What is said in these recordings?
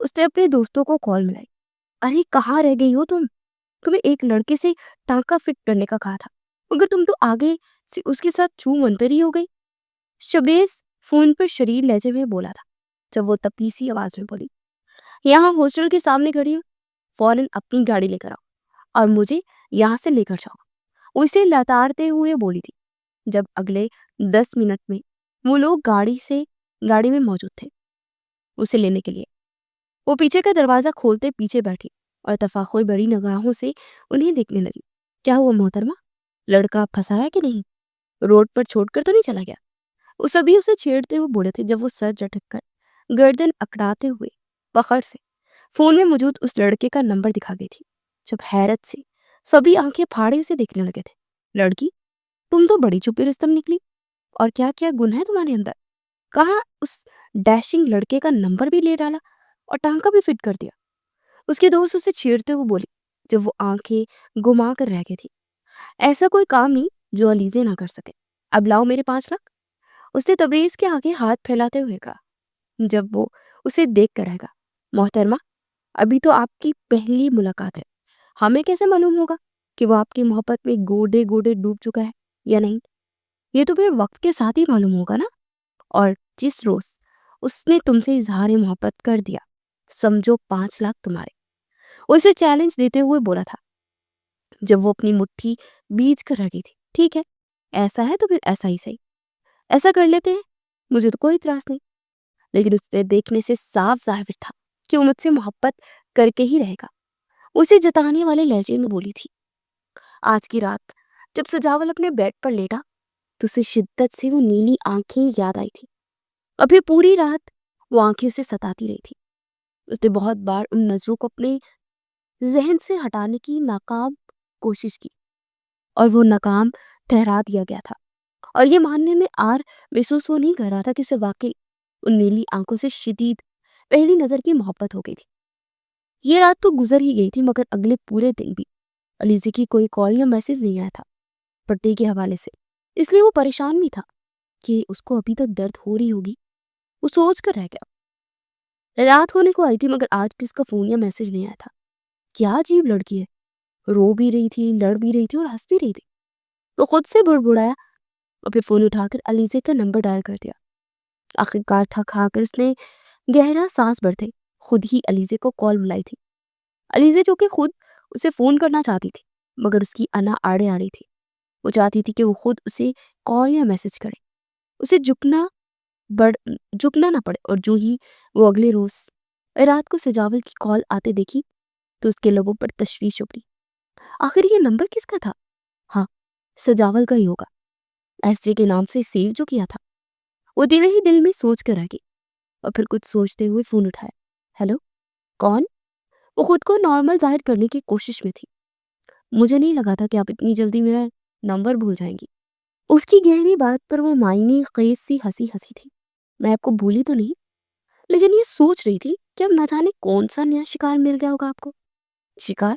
اس نے اپنے دوستوں کو کال ملائی. ارے کہاں رہ گئی ہو تم؟ تمہیں ایک لڑکے سے ٹانکا فٹ کرنے کا کہا تھا مگر تم تو آگے سے اس کے ساتھ چھو منتری ہو گئی. شبریز فون پر شریر لہجے میں بولا تھا. جب وہ تپیسی آواز میں بولی یہاں ہاسٹل کے سامنے کھڑی ہوں, فوراً اپنی گاڑی لے کر آؤ اور مجھے یہاں سے لے کر جاؤ. وہ اسے لتاڑتے ہوئے بولی تھی. جب اگلے 10 منٹ میں وہ لوگ گاڑی میں موجود تھے اسے لینے کے لیے, وہ پیچھے کا دروازہ کھولتے پیچھے بیٹھی اور تفاخر بڑی نگاہوں سے انہیں دیکھنے لگی. کیا ہوا محترمہ؟ لڑکا پھنسا ہے کہ نہیں؟ روڈ پر چھوڑ کر تو نہیں چلا گیا؟ وہ سبھی اسے چھیڑتے ہوئے بولے تھے جب وہ سر جھٹک کر گردن اکڑاتے ہوئے فخر سے فون میں موجود اس لڑکے کا نمبر دکھا گئی تھی. جب حیرت سے سبھی آنکھیں پھاڑے اسے دیکھنے لگے تھے. لڑکی, تم تو بڑی چھپی رستم نکلی, اور کیا کیا گن ہے تمہارے اندر؟ کہاں اس ڈیشنگ لڑکے کا نمبر بھی لے ڈالا اور ٹانکا بھی فٹ کر دیا. اس کے دوست اسے چھیڑتے ہوئے بولی جب وہ آنکھیں گھما کر رہ گئی تھی. ایسا کوئی کام نہیں جو علیزے نہ کر سکے. اب لاؤ میرے 5 لاکھ. اس نے تبریز کے آگے ہاتھ پھیلاتے ہوئے کہا. جب وہ اسے دیکھ کر رہ گا, محترمہ ابھی تو آپ کی پہلی ملاقات ہے, ہمیں کیسے معلوم ہوگا کہ وہ آپ کی محبت میں گوڈے گوڈے ڈوب چکا ہے یا نہیں؟ یہ تو پھر وقت کے ساتھ ہی معلوم ہوگا نا. اور جس روز اس نے تم سے اظہار محبت کر دیا سمجھو 5 لاکھ تمہارے. وہ اسے چیلنج دیتے ہوئے بولا تھا جب وہ اپنی مٹھی بیچ کر رہ گئی تھی. ٹھیک ہے, ایسا ہے تو پھر ایسا ہی صحیح, ایسا کر لیتے ہیں, مجھے تو کوئی اعتراض نہیں. لیکن اس نے دیکھنے سے صاف ظاہر تھا کہ وہ مجھ سے محبت کر کے ہی رہے گا. اسے جتانے والے لہجے میں بولی تھی. آج کی رات جب سجاول اپنے بیڈ پر لیٹا تو اسے شدت سے وہ نیلی آنکھیں یاد آئی تھی. ابھی پوری رات وہ آنکھیں اسے ستاتی رہی تھی. اس نے بہت بار ان نظروں کو اپنے ذہن سے ہٹانے کی ناکام کوشش کی اور وہ ناکام ٹھہرا دیا گیا تھا, اور یہ ماننے میں آر محسوس وہ نہیں کر رہا تھا کہ اسے واقعی ان نیلی آنکھوں سے شدید پہلی نظر کی محبت ہو گئی تھی. یہ رات تو گزر ہی گئی تھی مگر اگلے پورے دن بھی علیزے کی کوئی کال یا میسج نہیں آیا تھا پٹی کے حوالے سے. اس لیے وہ پریشان بھی تھا کہ اس کو ابھی تک درد ہو رہی ہوگی. وہ سوچ کر رہ گیا. رات ہونے کو آئی تھی مگر آج بھی اس کا فون یا میسج نہیں آیا تھا. کیا عجیب لڑکی ہے, رو بھی رہی تھی, لڑ بھی رہی تھی اور ہنس بھی رہی تھی. وہ خود سے بڑبڑایا اور پھر فون اٹھا کر علیزے کا نمبر ڈائل کر دیا. آخرکار تھک ہار کر اس نے گہرا سانس بھرتے خود ہی علیزے کو کال ملائی تھی. علیزے جو کہ خود اسے فون کرنا چاہتی تھی مگر اس کی انا آڑے آ رہی تھی. وہ چاہتی تھی کہ وہ خود اسے کال یا میسج کرے, اسے جھکنا نہ پڑے. اور جو ہی وہ اگلے روز رات کو سجاول کی کال آتے دیکھی تو اس کے لبوں پر تشویش ابھری. آخر یہ نمبر کس کا تھا؟ ہاں, سجاول کا ہی ہوگا, ایس جے کے نام سے سیو جو کیا تھا. وہ دل ہی دل میں سوچ کر رہ گئی اور پھر کچھ سوچتے ہوئے فون اٹھایا. ہیلو, کون؟ وہ خود کو نارمل ظاہر کرنے کی کوشش میں تھی. مجھے نہیں لگا تھا کہ آپ اتنی جلدی میرا نمبر بھول جائیں گی. اس کی گہری بات پر وہ معنی خیز سی ہنسی تھی. میں آپ کو بھولی تو نہیں, لیکن یہ سوچ رہی تھی کہ اب نہ جانے کون سا نیا شکار مل گیا ہوگا آپ کو. شکار؟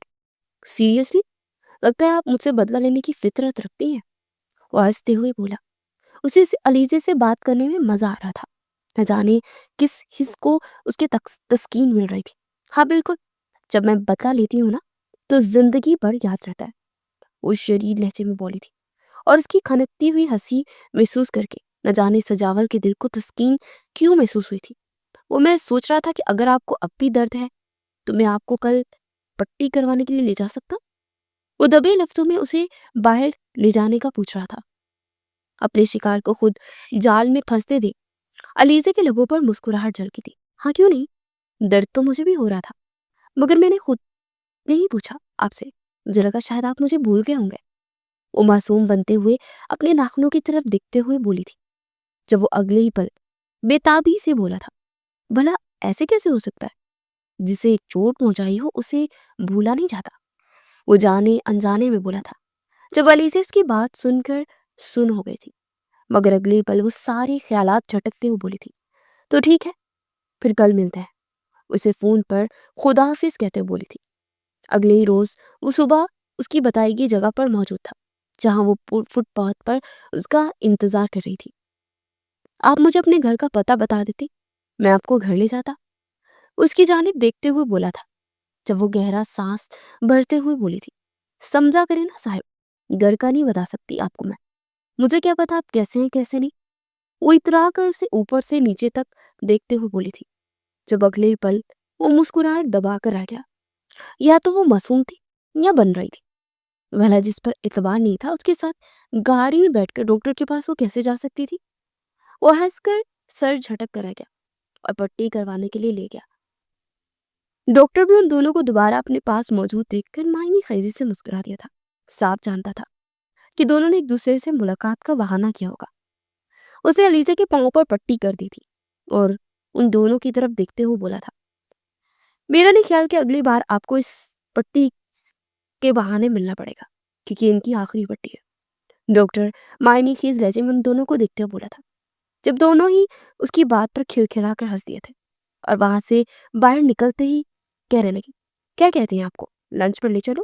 سیریسلی؟ لگتا ہے آپ مجھ سے بدلہ لینے کی فطرت رکھتی ہیں. وہ ہنستے ہوئے بولا. اسے علیزے سے بات کرنے میں مزہ آ رہا تھا. نہ جانے کس حص کو اس کے تسکین مل رہی تھی. ہاں بالکل, جب میں بدلہ لیتی ہوں نا تو زندگی بھر یاد رہتا ہے, وہ شدید لہجے میں بولی تھی. اور اس کی کھنکتی ہوئی ہنسی محسوس کر کے نہ جانے سجاول کے دل کو تسکین کیوں محسوس ہوئی تھی. وہ میں سوچ رہا تھا کہ اگر آپ کو اب بھی درد ہے تو میں آپ کو کل پٹی کروانے کے لیے لے جا سکتا. وہ دبے لفظوں میں اسے باہر لے جانے کا پوچھ رہا تھا. اپنے شکار کو خود جال میں پھنستے دے علیزے کے لبوں پر مسکراہٹ جھلکی تھی. ہاں کیوں نہیں, درد تو مجھے بھی ہو رہا تھا مگر میں نے خود نہیں پوچھا آپ سے, مجھے لگا شاید آپ مجھے بھول گئے ہوں گے. وہ معصوم بنتے ہوئے اپنے ناخنوں کی طرف دیکھتے ہوئے بولی تھی. جب وہ اگلے ہی پل بے تابی سے بولا تھا. بھلا ایسے کیسے ہو سکتا ہے, جسے ایک چوٹ پہنچائی ہو اسے بھولا نہیں جاتا. وہ جانے انجانے میں بولا تھا جب علیزے اس کی بات سن کر سن ہو گئی تھی. مگر اگلے پل وہ سارے خیالات جھٹکتے ہوئے بولی تھی. تو ٹھیک ہے, پھر کل ملتے ہیں. اسے فون پر خدا حافظ کہتے ہوئے بولی تھی. اگلے ہی روز وہ صبح اس کی بتائی گئی جگہ پر موجود تھا جہاں وہ فٹ پاتھ پر اس کا انتظار کر رہی تھی. آپ مجھے اپنے گھر کا پتہ بتا دیتی, میں آپ کو گھر لے جاتا. اس کی جانب دیکھتے ہوئے بولا تھا، جب وہ گہرا سانس بھرتے ہوئے بولی تھی، سمجھا کرے نا صاحب، گھر کا نہیں بتا سکتی آپ کو میں، مجھے کیا پتا آپ کیسے ہیں کیسے نہیں۔ وہ اترا کر اسے اوپر سے نیچے تک دیکھتے ہوئے بولی تھی، جب اگلے ہی پل وہ مسکراہٹ دبا کر رہ گیا۔ یا تو وہ معصوم تھی یا بن رہی تھی، بھلا جس پر اعتبار نہیں تھا اس کے ساتھ گاڑی میں بیٹھ کر ڈاکٹر کے پاس وہ کیسے جا سکتی تھی؟ وہ ہنس کر سر جھٹک کر رہ گیا اور پٹی کروانے کے لیے لے گیا۔ ڈاکٹر بھی ان دونوں کو دوبارہ اپنے پاس موجود دیکھ کر معنی خیزی سے مسکرا دیا تھا۔ صاف جانتا تھا کہ دونوں نے ایک دوسرے سے ملاقات کا بہانہ کیا ہوگا۔ اسے علیزہ کے پاؤں پر پٹی کر دی تھی اور ان دونوں کی طرف دیکھتے ہوئے بولا تھا، میرا نہیں خیال کہ اگلی بار آپ کو اس پٹی کے بہانے ملنا پڑے گا، کیونکہ ان کی آخری پٹی ہے۔ ڈاکٹر معنی خیز لہجے میں ان دونوں کو دیکھتے ہوئے بولا تھا، جب دونوں ہی اس کی بات پر کھلکھلا کر ہنس دیے تھے اور وہاں سے باہر نکلتے ہی کہنے لگی، کیا کہتی ہیں آپ کو لنچ پر لے چلو؟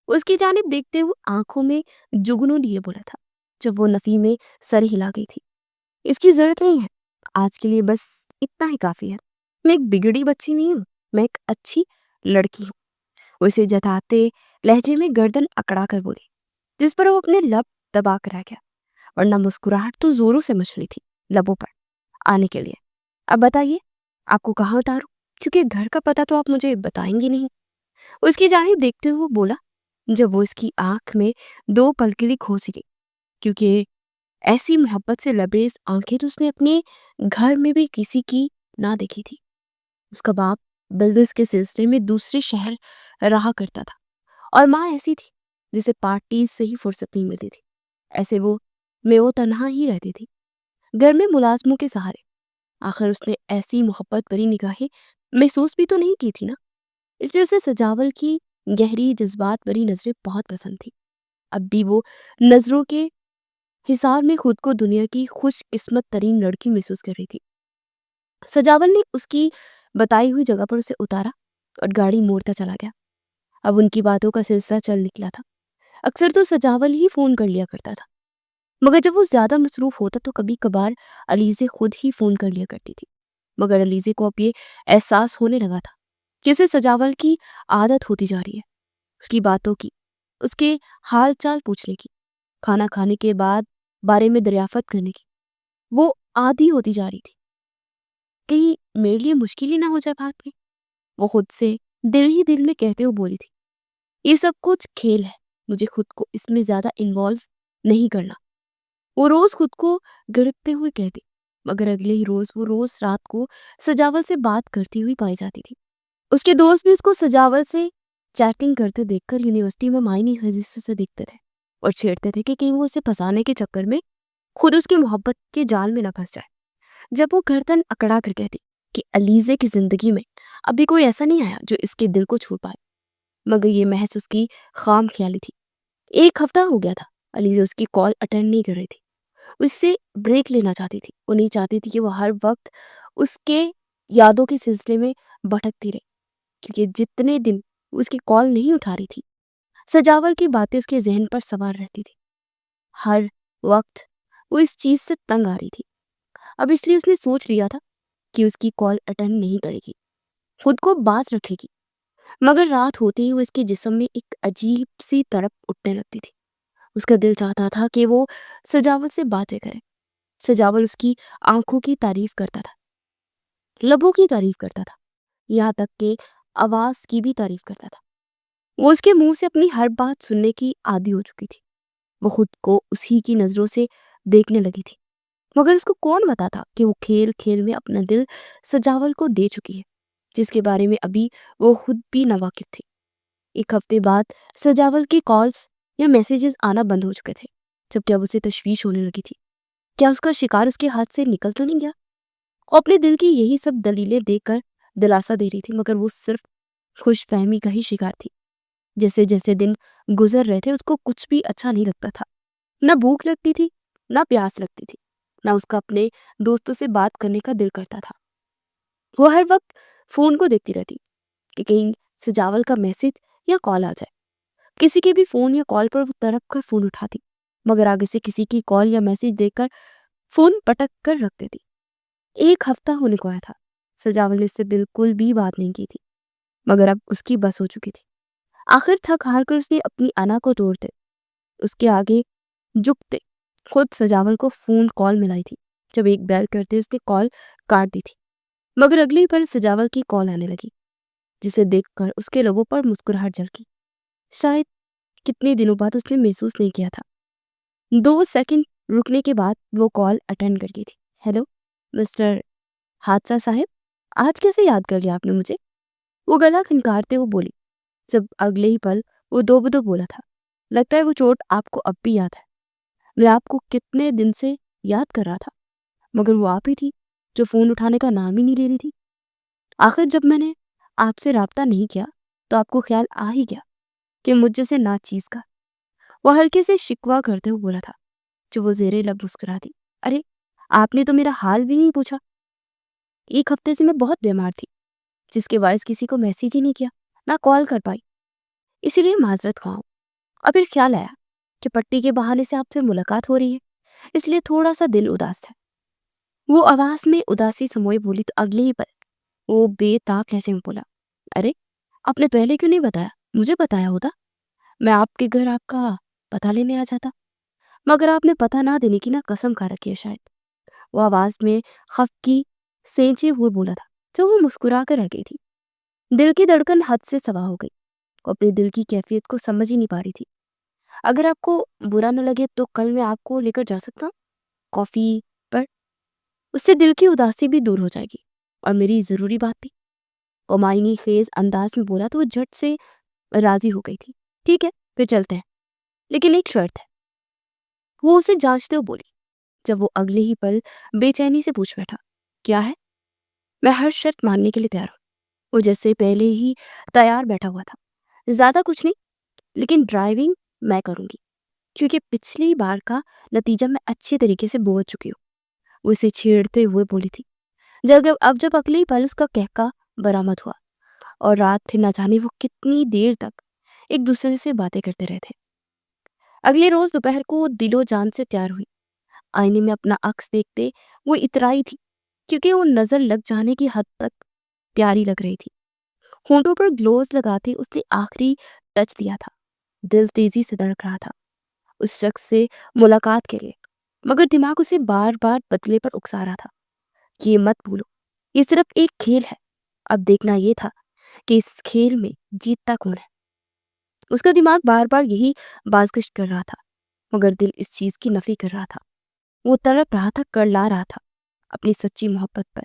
اس کی جانب دیکھتے ہوئے آنکھوں میں جگنو لیے بولا تھا، جب وہ نفی میں سر ہلا گئی تھی، اس کی ضرورت نہیں ہے، آج کے لیے بس اتنا ہی کافی ہے، میں ایک بگڑی بچی نہیں ہوں، میں ایک اچھی لڑکی ہوں۔ اسے جتاتے لہجے میں گردن اکڑا کر بولی، جس پر وہ اپنے لب دبا کر رہ گیا، ورنہ مسکراہٹ تو زوروں سے مچلی تھی لبوں پر آنے کے لیے۔ اب بتائیے آپ کو کہاں اتاروں، کیونکہ گھر کا پتہ تو آپ مجھے بتائیں گی نہیں۔ اس کی جانب دیکھتے ہوئے بولا، جب وہ اس کی آنکھ میں دو پل کے لیے کھوسی گئی، کیونکہ ایسی محبت سے لبریز آنکھیں تو اس نے اپنے گھر میں بھی کسی کی نہ دیکھی تھی۔ اس کا باپ بزنس کے سلسلے میں دوسرے شہر رہا کرتا تھا اور ماں ایسی تھی جسے پارٹی سے ہی فرصت نہیں ملتی تھی، ایسے وہ تنہا ہی رہتی تھی گھر میں ملازموں کے سہارے۔ آخر اس نے ایسی محبت بری نگاہیں محسوس بھی تو نہیں کی تھی نا، اس لیے اسے سجاول کی گہری جذبات بری نظریں بہت پسند تھی۔ اب بھی وہ نظروں کے حصار میں خود کو دنیا کی خوش قسمت ترین لڑکی محسوس کر رہی تھی۔ سجاول نے اس کی بتائی ہوئی جگہ پر اسے اتارا اور گاڑی موڑتا چلا گیا۔ اب ان کی باتوں کا سلسلہ چل نکلا تھا۔ اکثر تو سجاول ہی فون کر لیا کرتا تھا، مگر جب وہ زیادہ مصروف ہوتا تو کبھی کبھار علیزے خود ہی فون کر لیا کرتی تھی، مگر علیزے کو اب یہ احساس ہونے لگا تھا کہ اسے سجاول کی عادت ہوتی جا رہی ہے، اس کی باتوں کی، اس کے حال چال پوچھنے کی، کھانا کھانے کے بعد بارے میں دریافت کرنے کی، وہ عادی ہوتی جا رہی تھی۔ کہیں میرے لیے مشکل ہی نہ ہو جائے بات میں، وہ خود سے دل ہی دل میں کہتے ہوئے بولی تھی۔ یہ سب کچھ کھیل ہے، مجھے خود کو اس میں زیادہ انوالو نہیں کرنا، وہ روز خود کو گرکتے ہوئے کہتی، مگر اگلے ہی روز وہ روز رات کو سجاول سے بات کرتی ہوئی پائی جاتی تھی۔ اس کے دوست بھی اس کو سجاول سے چیٹنگ کرتے دیکھ کر یونیورسٹی میں معنی خزیصوں سے دیکھتے تھے اور چھیڑتے تھے کہ کہیں وہ اسے پھنسانے کے چکر میں خود اس کی محبت کے جال میں نہ پھنس جائے۔ جب وہ گردن اکڑا کر کہتی کہ علیزے کی زندگی میں ابھی کوئی ایسا نہیں آیا جو اس کے دل کو چھو پائے، مگر یہ محض اس کی خام خیالی تھی۔ ایک ہفتہ ہو گیا تھا علیزے اس کی کال اٹینڈ نہیں کر رہی تھی، اس سے بریک لینا چاہتی تھی، وہ نہیں چاہتی تھی کہ وہ ہر وقت اس کے یادوں کے سلسلے میں بھٹکتی رہے، کیونکہ جتنے دن وہ اس کی کال نہیں اٹھا رہی تھی سجاول کی باتیں اس کے ذہن پر سوار رہتی تھی، ہر وقت وہ اس چیز سے تنگ آ رہی تھی۔ اب اس لیے اس نے سوچ لیا تھا کہ اس کی کال اٹینڈ نہیں کرے گی، خود کو باز رکھے گی، مگر رات ہوتے ہی وہ اس کے جسم میں ایک عجیب سی تڑپ اٹھنے لگتی تھی۔ اس کا دل چاہتا تھا کہ وہ سجاول سے باتیں کرے۔ سجاول اس کی آنکھوں کی تعریف کرتا تھا، لبوں کی تعریف کرتا تھا، یہاں تک کہ آواز کی بھی تعریف کرتا تھا۔ وہ اس کے منہ سے اپنی ہر بات سننے کی عادی ہو چکی تھی، وہ خود کو اسی کی نظروں سے دیکھنے لگی تھی، مگر اس کو کون بتاتا کہ وہ کھیل کھیل میں اپنا دل سجاول کو دے چکی ہے، جس کے بارے میں ابھی وہ خود بھی ناواقف تھی۔ ایک ہفتے بعد سجاول کی کالز یا میسیجز آنا بند ہو چکے تھے، جبکہ اب اسے تشویش ہونے لگی تھی، کیا اس کا شکار اس کے ہاتھ سے نکل تو نہیں گیا؟ وہ اپنے دل کی یہی سب دلیلیں دے کر دلاسا دے رہی تھی، مگر وہ صرف خوش فہمی کا ہی شکار تھی۔ جیسے جیسے دن گزر رہے تھے اس کو کچھ بھی اچھا نہیں لگتا تھا، نہ بھوک لگتی تھی، نہ پیاس لگتی تھی، نہ اس کا اپنے دوستوں سے بات کرنے کا دل کرتا تھا۔ وہ ہر وقت فون کو دیکھتی رہتی کہ کہیں سجاول کا میسج یا کال آ جائے۔ کسی کے بھی فون یا کال پر وہ تڑپ کر فون اٹھاتی، مگر آگے سے کسی کی کال یا میسج دیکھ کر فون پٹک کر رکھ دیتی۔ ایک ہفتہ ہونے کو آیا تھا، سجاول نے اس سے بالکل بھی بات نہیں کی تھی، مگر اب اس کی بس ہو چکی تھی۔ آخر تھک ہار کر اس نے اپنی انا کو توڑتے، اس کے آگے جھکتے خود سجاول کو فون کال ملائی تھی۔ جب ایک بیل کرتے اس نے کال کاٹ دی تھی، مگر اگلی پر سجاول کی کال آنے لگی، جسے دیکھ کر اس کے لبوں پر مسکراہٹ جھلکی۔ شاید کتنے دنوں بعد اس نے محسوس نہیں کیا تھا۔ 2 سیکنڈ رکنے کے بعد وہ کال اٹینڈ کر گئی تھی۔ ہیلو مسٹر حادثہ صاحب، آج کیسے یاد کر لیا آپ نے مجھے؟ وہ گلا کھنکارتے ہوئے بولی، جب اگلے ہی پل وہ دو بدو بولا تھا، لگتا ہے وہ چوٹ آپ کو اب بھی یاد ہے۔ میں آپ کو کتنے دن سے یاد کر رہا تھا، مگر وہ آپ ہی تھی جو فون اٹھانے کا نام ہی نہیں لے رہی تھی۔ آخر جب میں نے آپ سے رابطہ نہیں کیا تو آپ کو خیال آ ہی گیا کہ مجھ جیسے ناچیز کا۔ وہ ہلکے سے شکوہ کرتے ہوئے بولا تھا، جو وہ زیر لب مسکرا دی۔ ارے آپ نے تو میرا حال بھی نہیں پوچھا۔ 1 ہفتے سے میں بہت بیمار تھی، جس کے باعث کسی کو میسیج ہی نہیں کیا، نہ کال کر پائی، اسی لیے معذرت خواہ ہوں۔ اور پھر خیال آیا کہ پٹی کے بہانے سے آپ سے ملاقات ہو رہی ہے، اس لیے تھوڑا سا دل اداس ہے۔ وہ آواز میں اداسی سموئے بولی تو اگلے ہی پل وہ بے تاب لہجے میں بولا، ارے آپ نے پہلے کیوں نہیں بتایا؟ مجھے بتایا ہوتا، میں آپ کے گھر آپ کا پتہ لینے آ جاتا، مگر آپ نے پتہ نہ دینے کی نا قسم کھا رکھی ہے شاید۔ وہ آواز میں خف کی سینچے ہوئے بولا تھا، تو وہ مسکرا کر رہ گئی تھی۔ دل کی دھڑکن حد سے سوا ہو گئی۔ وہ اپنی دل کی کیفیت کو سمجھ ہی نہیں پا رہی تھی۔ اگر آپ کو برا نہ لگے تو کل میں آپ کو لے کر جا سکتا ہوں کافی پر، اس سے دل کی اداسی بھی دور ہو جائے گی اور میری ضروری بات بھی۔ وہ معنی خیز انداز میں بولا تو وہ جھٹ سے راضی ہو گئی تھی۔ ٹھیک ہے پھر چلتے ہیں، لیکن ایک شرط ہے۔ وہ اسے جانچتے ہوئے بولی، جب وہ اگلے ہی پل بے چینی سے پوچھ بیٹھا، کیا ہے؟ میں ہر شرط ماننے کے لیے تیار ہوں۔ وہ جیسے پہلے ہی تیار بیٹھا ہوا تھا۔ زیادہ کچھ نہیں، لیکن ڈرائیونگ میں کروں گی، کیونکہ پچھلی بار کا نتیجہ میں اچھے طریقے سے بھگت چکی ہوں۔ وہ اسے چھیڑتے ہوئے بولی تھی۔ جب اگلے پل اس کا کہکا برآمد ہوا اور رات پھر نہ جانے وہ کتنی دیر تک ایک دوسرے سے باتیں کرتے رہے تھے۔ اگلے روز دوپہر کو وہ دل و جان سے تیار ہوئی۔ آئینے میں اپنا عکس دیکھتے وہ اترائی تھی، کیونکہ وہ نظر لگ جانے کی حد تک پیاری لگ رہی تھی۔ ہونٹوں پر گلوز لگاتے اس نے آخری ٹچ دیا تھا۔ دل تیزی سے دھڑک رہا تھا اس شخص سے ملاقات کے لیے، مگر دماغ اسے بار بار بدلے پر اکسا رہا تھا۔ یہ مت بھولو، یہ صرف ایک کھیل ہے۔ اب دیکھنا یہ تھا کہ اس کھیل میں جیتتا کون ہے۔ اس کا دماغ بار بار یہی بازگشت کر رہا تھا، مگر دل اس چیز کی نفی کر رہا تھا۔ وہ تڑپ رہا تھا، کرلا رہا تھا اپنی سچی محبت پر،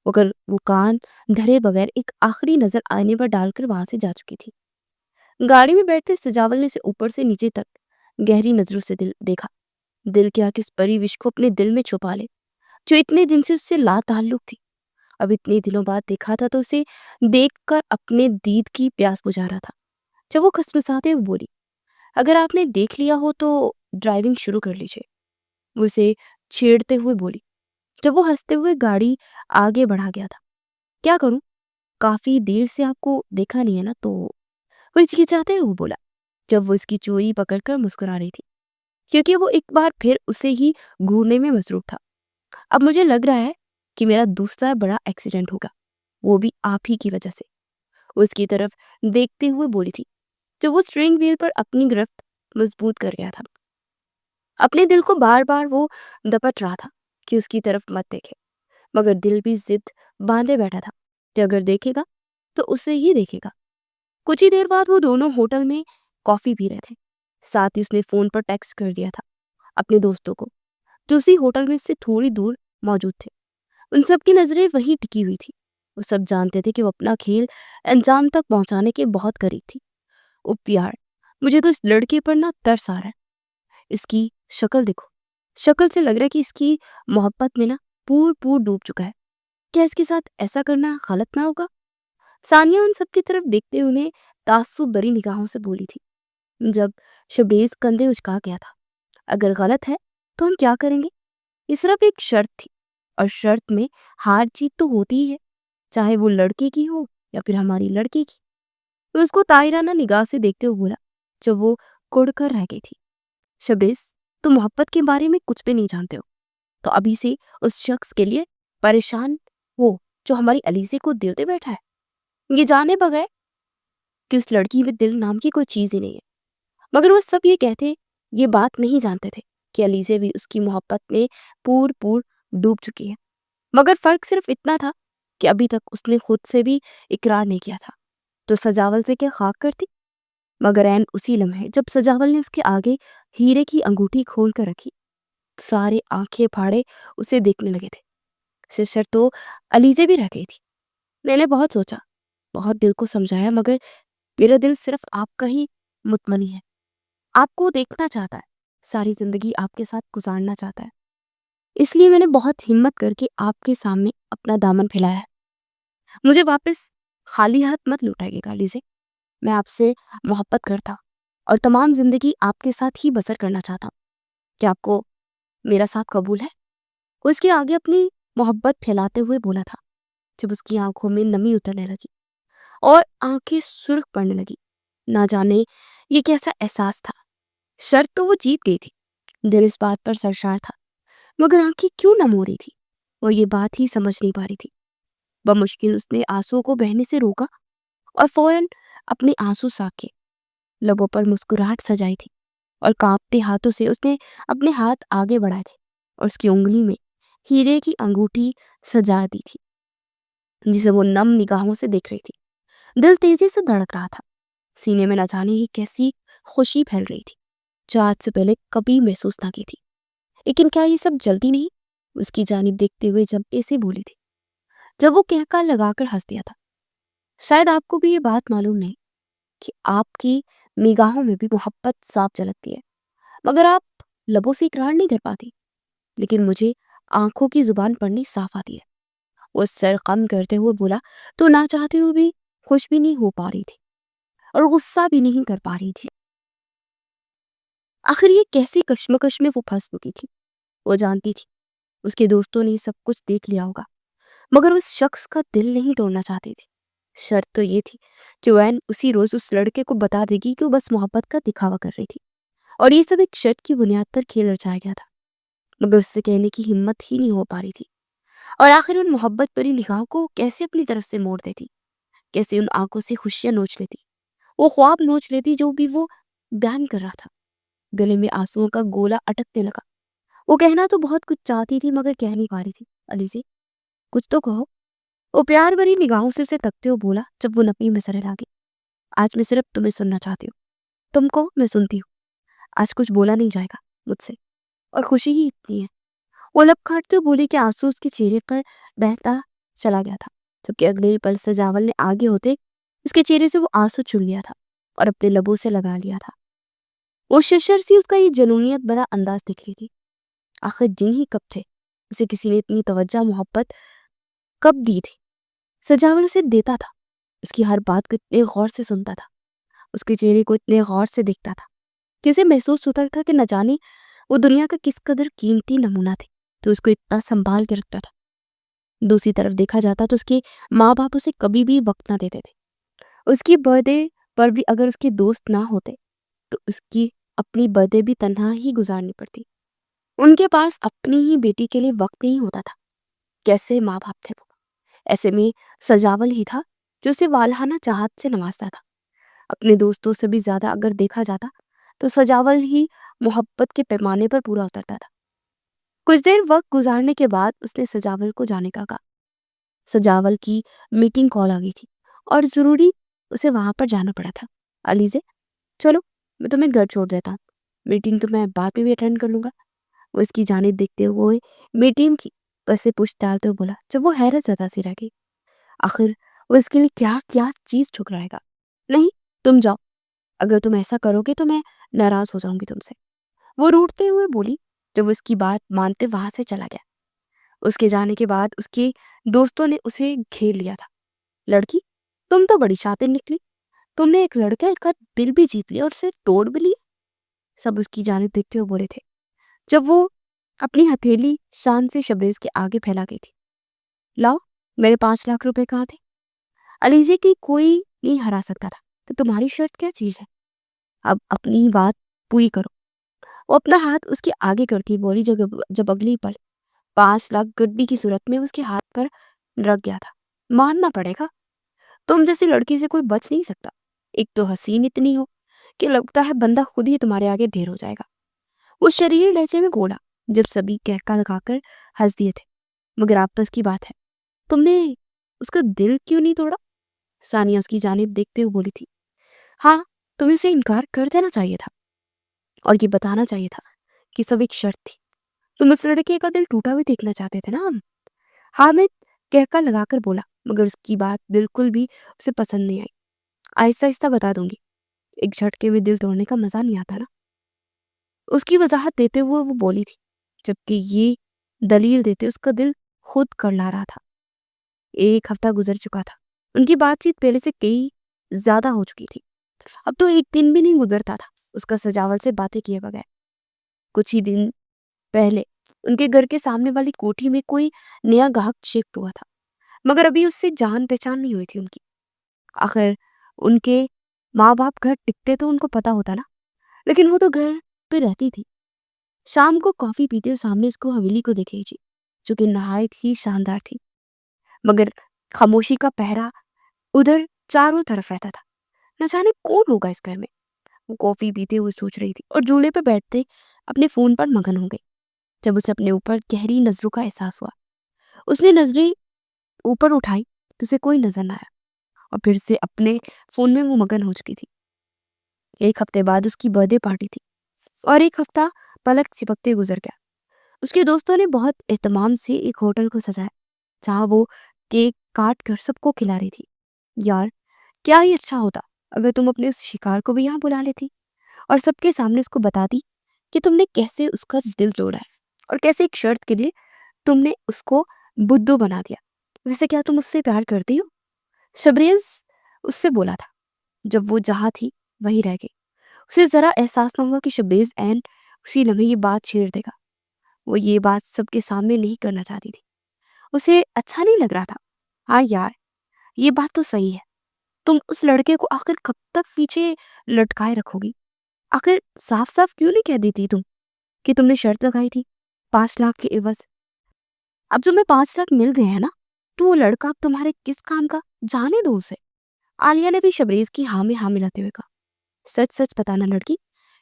مگر وہ کان دھرے بغیر ایک آخری نظر آئینے پر ڈال کر وہاں سے جا چکی تھی۔ گاڑی میں بیٹھتے سجاول نے اسے اوپر سے نیچے تک گہری نظروں سے دیکھا۔ دل کیا کہ اس پری وش کو اپنے دل میں چھپا لے، جو اتنے دن سے اس سے لا تعلق تھی۔ اب اتنے دنوں بعد دیکھا تھا تو اسے دیکھ کر اپنے دید کی پیاس بجھا رہا تھا۔ جب وہ کھسکھساتے ہوئے بولی، اگر آپ نے دیکھ لیا ہو تو ڈرائیونگ شروع کر لیجیے۔ وہ اسے چھیڑتے ہوئے بولی، جب وہ ہنستے ہوئے گاڑی آگے بڑھا گیا تھا۔ کیا کروں، کافی دیر سے آپ کو دیکھا نہیں ہے نا، تو وہ ہچکچاتے ہوئے بولا، جب وہ اس کی چوری پکڑ کر مسکرا رہی تھی، کیونکہ وہ ایک بار پھر اسے ہی گھورنے میں مصروف تھا۔ اب مجھے لگ رہا ہے کہ میرا دوسرا بڑا ایکسیڈنٹ ہوگا، وہ بھی آپ ہی کی وجہ سے۔ وہ اس کی طرف دیکھتے ہوئے بولی تھی، جب وہ اسٹیئرنگ وہیل پر اپنی گرفت مضبوط کر گیا تھا۔ اپنے دل کو بار بار وہ دپٹ رہا تھا کہ اس کی طرف مت دیکھے، مگر دل بھی ضد باندھے بیٹھا تھا کہ اگر دیکھے گا تو اسے ہی دیکھے گا۔ کچھ ہی دیر بعد وہ دونوں ہوٹل میں کافی پی رہے تھے۔ ساتھ ہی اس نے فون پر ٹیکسٹ کر دیا تھا اپنے دوستوں کو، جو اسی ہوٹل میں اس سے تھوڑی دور موجود تھے۔ ان سب کی نظریں وہیں ٹکی ہوئی تھی۔ وہ سب جانتے تھے کہ وہ اپنا کھیل انجام تک پہنچانے کے بہت قریب تھی۔ او پیار، مجھے تو اس لڑکے پر نہ ترس آ رہا ہے۔ اس کی شکل دیکھو، شکل سے لگ رہا ہے کہ اس کی محبت میں نا پور ڈوب چکا ہے۔ کیا اس کے ساتھ ایسا کرنا غلط نہ ہوگا؟ ثانیہ ان سب کی طرف دیکھتے انہیں تعصب بری نگاہوں سے بولی تھی۔ جب شبریز کندھے اچکا گیا تھا، اگر غلط ہے تو ہم کیا کریں گے؟ یہ صرف ایک شرط تھی، اور شرط میں ہار جیت تو ہوتی ہی ہے، چاہے وہ لڑکے کی ہو یا پھر ہماری لڑکی کی۔ وہ اس کو طاہرانہ نگاہ سے دیکھتے ہوئے بولا، جب وہ کڑ کر رہ گئی تھی، شبریز تم محبت کے بارے میں کچھ بھی نہیں جانتے ہو، تو ابھی سے اس شخص کے لیے پریشان ہو جو ہماری علیزے کو دیوتے بیٹھا ہے، یہ جانے بغیر کہ اس لڑکی میں دل نام کی کوئی چیز ہی نہیں ہے۔ مگر وہ سب یہ بات نہیں جانتے تھے کہ علیزے بھی اس کی محبت میں پور پور ڈوب چکی ہے۔ مگر فرق صرف اتنا تھا کہ ابھی تک اس نے خود سے بھی اقرار نہیں کیا تھا، تو سجاول سے کیا خاک کرتی؟ مگر عین اسی لمحے جب سجاول نے اس کے آگے ہیرے کی انگوٹھی کھول کر رکھی، سارے آنکھیں پھاڑے اسے دیکھنے لگے تھے۔ سسٹر تو علیزے بھی رہ گئی تھی۔ میں نے بہت سوچا، بہت دل کو سمجھایا، مگر میرا دل صرف آپ کا ہی مطمئن ہے، آپ کو دیکھنا چاہتا ہے، ساری زندگی آپ کے ساتھ گزارنا چاہتا ہے۔ اس لیے میں نے بہت ہمت کر کے آپ کے سامنے اپنا دامن پھیلایا ہے۔ مجھے واپس خالی ہاتھ مت لوٹائیے گا علیزے، میں آپ سے محبت کرتا ہوں اور تمام زندگی آپ کے ساتھ ہی بسر کرنا چاہتا ہوں۔ کیا آپ کو میرا ساتھ قبول ہے؟ وہ اس کے آگے اپنی محبت پھیلاتے ہوئے بولا تھا، جب اس کی آنکھوں میں نمی اترنے لگی اور آنکھیں سرخ پڑنے لگی۔ نہ جانے یہ کیسا احساس تھا۔ شرط تو وہ جیت گئی تھی، دل اس بات پر سرشار تھا، مگر آنکھیں کیوں نم ہو رہی تھی؟ وہ یہ بات ہی سمجھ نہیں پا رہی تھی۔ بمشکل اس نے آنسو کو بہنے سے روکا اور فوراً اپنے آنسو ساکے لبوں پر مسکراہٹ سجائی تھی، اور کانپتے ہاتھوں سے اس نے اپنے ہاتھ آگے بڑھائے تھے اور اس کی انگلی میں ہیرے کی انگوٹھی سجا دی تھی، جسے وہ نم نگاہوں سے دیکھ رہی تھی۔ دل تیزی سے دھڑک رہا تھا، سینے میں نہ جانے ہی کیسی خوشی پھیل رہی تھی جو آج سے پہلے کبھی محسوس نہ کی تھی۔ لیکن کیا یہ سب جلدی نہیں؟ اس کی جانب دیکھتے ہوئے جب ایسے بولی تھی، جب وہ کہکا لگا کر ہنس دیا تھا، شاید آپ کو بھی یہ بات معلوم نہیں کہ آپ کی نگاہوں میں بھی محبت صاف جھلکتی ہے، مگر آپ لبوں سے اقرار نہیں کر پاتی، لیکن مجھے آنکھوں کی زبان پڑھنی صاف آتی ہے۔ وہ سر خم کرتے ہوئے بولا، تو نہ چاہتے ہوئے بھی خوش بھی نہیں ہو پا رہی تھی اور غصہ بھی نہیں کر پا رہی تھی۔ آخر یہ کیسی کشمکش میں وہ پھنس چکی تھی۔ وہ جانتی تھی اس کے دوستوں نے سب کچھ دیکھ لیا ہوگا، مگر وہ اس شخص کا دل نہیں توڑنا چاہتی تھی۔ شرط تو یہ تھی کہ وہ اسی روز اس لڑکے کو بتا دے گی کہ وہ بس محبت کا دکھاوا کر رہی تھی، اور یہ سب ایک شرط کی بنیاد پر کھیل رچایا گیا تھا، مگر اس سے کہنے کی ہمت ہی نہیں ہو پا رہی تھی۔ اور آخر ان محبت بری نگاہوں کو کیسے اپنی طرف سے موڑ دیتی، کیسے ان آنکھوں سے خوشیاں نوچ لیتی، وہ خواب نوچ لیتی جو بھی وہ بیان کر رہا تھا۔ گلے میں آنسوؤں کا گولا اٹکنے لگا۔ وہ کہنا تو بہت کچھ چاہتی تھی، مگر کہہ نہیں پا رہی تھی۔ علیزے، کچھ تو کہو۔ وہ پیار بھری نگاہوں سے اسے تکتے ہوئے بولا جب وہ نپی میں سرے لاگی، آج میں صرف تمہیں سننا چاہتی ہوں، تم کو میں سنتی ہوں۔ آج کچھ بولا نہیں جائے گا مجھ سے، اور خوشی ہی اتنی ہے۔ وہ لب کاٹتے ہوئے بولی کہ آنسو اس کے چہرے پر بہتا چلا گیا تھا، جبکہ اگلے پل سجاول نے آگے ہوتے اس کے چہرے سے وہ آنسو چن لیا تھا اور اپنے لبوں سے لگا لیا تھا۔ وہ ششر سی اس کا یہ جنونیت بڑا انداز دکھ رہی تھی۔ آخر دن ہی کب تھے اسے کسی نے اتنی توجہ محبت کب دی تھی؟ سجاول اسے دیتا تھا، اس کی ہر بات کو اتنے غور سے سنتا تھا، اس کے چہرے کو اتنے غور سے دیکھتا تھا، جسے محسوس ہوتا تھا کہ نہ جانے وہ دنیا کا کس قدر قیمتی نمونہ تھے تو اس کو اتنا سنبھال کے رکھتا تھا۔ دوسری طرف دیکھا جاتا تو اس کے ماں باپ اسے کبھی بھی وقت نہ دیتے تھے۔ اس کی برتھ ڈے پر بھی اگر اس کے دوست نہ ہوتے تو اس کی اپنی برتھ ڈے بھی تنہا ہی گزارنی پڑتی۔ ان کے پاس اپنی ہی بیٹی کے لیے وقت نہیں ہوتا تھا۔ کیسے ماں باپ تھے وہ! ایسے میں سجاول ہی تھا جو اسے والہانہ چاہت سے نوازتا تھا۔ اپنے دوستوں سے بھی زیادہ اگر دیکھا جاتا تو سجاول ہی محبت کے پیمانے پر پورا اترتا تھا۔ کچھ دیر وقت گزارنے کے بعد اس نے سجاول کو جانے کا کہا۔ سجاول کی میٹنگ کال آ گئی تھی اور ضروری اسے وہاں پر جانا پڑا تھا۔ علیزے، چلو میں تمہیں گھر چھوڑ دیتا ہوں، میٹنگ تو میں بعد میں بھی اٹینڈ کر لوں گا۔ وہ اس کی جانب دیکھتے ہوئے میٹنگ کی بس سے پوچھ ڈالتے ہوئے بولا، جب وہ حیرت زدہ سی رہ گئی۔ آخر وہ اس کے لیے کیا کیا چیز ٹھکرائے گا۔ نہیں، تم جاؤ، اگر تم ایسا کرو گے تو میں ناراض ہو جاؤں گی تم سے، وہ روٹتے ہوئے بولی، جب وہ اس کی بات مانتے وہاں سے چلا گیا۔ اس کے جانے کے بعد اس کے دوستوں نے اسے گھیر لیا تھا۔ لڑکی، تم تو بڑی شاطر نکلی، تم نے ایک لڑکے کا دل بھی جیت لیا اور اسے توڑ بھی لیا۔ سب اس کی جانب دیکھتے ہوئے بولے تھے جب وہ اپنی ہتھیلی شان سے شبریز کے آگے پھیلا گئی تھی۔ لاؤ، میرے 5 لاکھ روپے کہاں تھے؟ علیزے کی کوئی نہیں ہرا سکتا تھا تو تمہاری شرط کیا چیز ہے؟ اب اپنی بات پوری کرو۔ وہ اپنا ہاتھ اس کے آگے کرتی بولی، جب اگلی پل 5 لاکھ گڈی کی صورت میں اس کے ہاتھ پر رکھ گیا تھا۔ ماننا پڑے گا، تم جیسی لڑکی سے کوئی بچ نہیں سکتا۔ ایک تو حسین اتنی ہو کہ لگتا ہے بندہ خود ہی تمہارے آگے ڈھیر ہو جائے گا۔ وہ شریر لہجے میں بولا جب سبھی کہکا لگا کر ہنس دیے تھے۔ مگر آپس کی بات ہے، تم نے اس کا دل کیوں نہیں توڑا؟ ثانیہ اس کی جانب دیکھتے ہوئے بولی تھی، ہاں تمہیں اسے انکار کر دینا چاہیے تھا اور یہ بتانا چاہیے تھا کہ سب ایک شرط تھی۔ تم اس لڑکے کا دل ٹوٹا ہوئے دیکھنا چاہتے تھے نا ہم؟ حامد کہکا لگا کر بولا، مگر اس کی بات بالکل بھی اسے پسند نہیں آئی۔ آہستہ آہستہ بتا دوں گی، ایک جھٹکے میں دل توڑنے کا مزہ نہیں آتا نا، اس کی وضاحت دیتے ہوئے وہ بولی تھی، جبکہ یہ دلیل دیتے اس کا دل خود کرلا رہا تھا۔ ایک ہفتہ گزر چکا تھا، ان کی بات چیت پہلے سے کئی زیادہ ہو چکی تھی۔ اب تو ایک دن بھی نہیں گزرتا تھا اس کا سجاول سے باتیں کیے بغیر۔ کچھ ہی دن پہلے ان کے گھر کے سامنے والی کوٹھی میں کوئی نیا گاہک شفٹ ہوا تھا، مگر ابھی اس سے جان پہچان نہیں ہوئی تھی ان کی۔ آخر ان کے ماں باپ گھر ٹکتے تو ان کو پتا ہوتا نا، لیکن وہ تو گھر پہ رہتی تھی۔ شام کو کافی پیتے ہوئے سامنے اس کو حویلی کو دیکھ رہی تھی، جو کہ نہایت ہی شاندار تھی، مگر خاموشی کا پہرا ادھر چاروں طرف رہتا تھا۔ نہ جانے کون ہوگا اس گھر میں، وہ کافی پیتے ہوئے سوچ رہی تھی اور جولے پہ بیٹھتے اپنے فون پر مگن ہو گئی، جب اسے اپنے اوپر گہری نظروں کا احساس ہوا۔ اس نے نظریں اوپر اٹھائی تو اسے کوئی نظر نہ آیا اور پھر سے اپنے فون میں وہ مگن ہو چکی تھی۔ ایک ہفتے بعد اس کی برتھ ڈے پارٹی تھی اور ایک ہفتہ پلک چپکتے گزر گیا۔ اس کے دوستوں نے بہت اہتمام سے ایک ہوٹل کو سجایا جہاں وہ کیک کاٹ کر سب کو کھلا رہی تھی۔ یار کیا ہی اچھا ہوتا اگر تم اپنے اس شکار کو بھی یہاں بلا لیتی اور سب کے سامنے اس کو بتاتی کہ تم نے کیسے اس کا دل توڑا ہے اور کیسے ایک شرط کے لیے تم نے اس کو بدھو بنا دیا۔ ویسے کیا تم اس سے پیار کرتی ہو؟ شبریز اس سے بولا تھا جب وہ جہاں تھی وہی رہ گئی۔ اسے ذرا احساس نہ ہوا کہ شبریز عین اسی لمحے یہ بات چھیڑ دے گا۔ وہ یہ بات سب کے سامنے نہیں کرنا چاہتی تھی، اسے اچھا نہیں لگ رہا تھا۔ ہاں یار یہ بات تو صحیح ہے، تم اس لڑکے کو آخر کب تک پیچھے لٹکائے رکھو گی؟ آخر صاف صاف کیوں نہیں کہہ دیتی تم کہ تم نے شرط لگائی تھی 5 لاکھ کے عوض؟ اب جو میں 5 لاکھ مل گئے ہیں نا، تو وہ لڑکا اب تمہارے کس کام کا؟ جانے دو اسے۔ عالیہ نے بھی شبریز کی ہاں میں ہاں ملاتے ہوئے کہا، سچ سچ بتانا لڑکی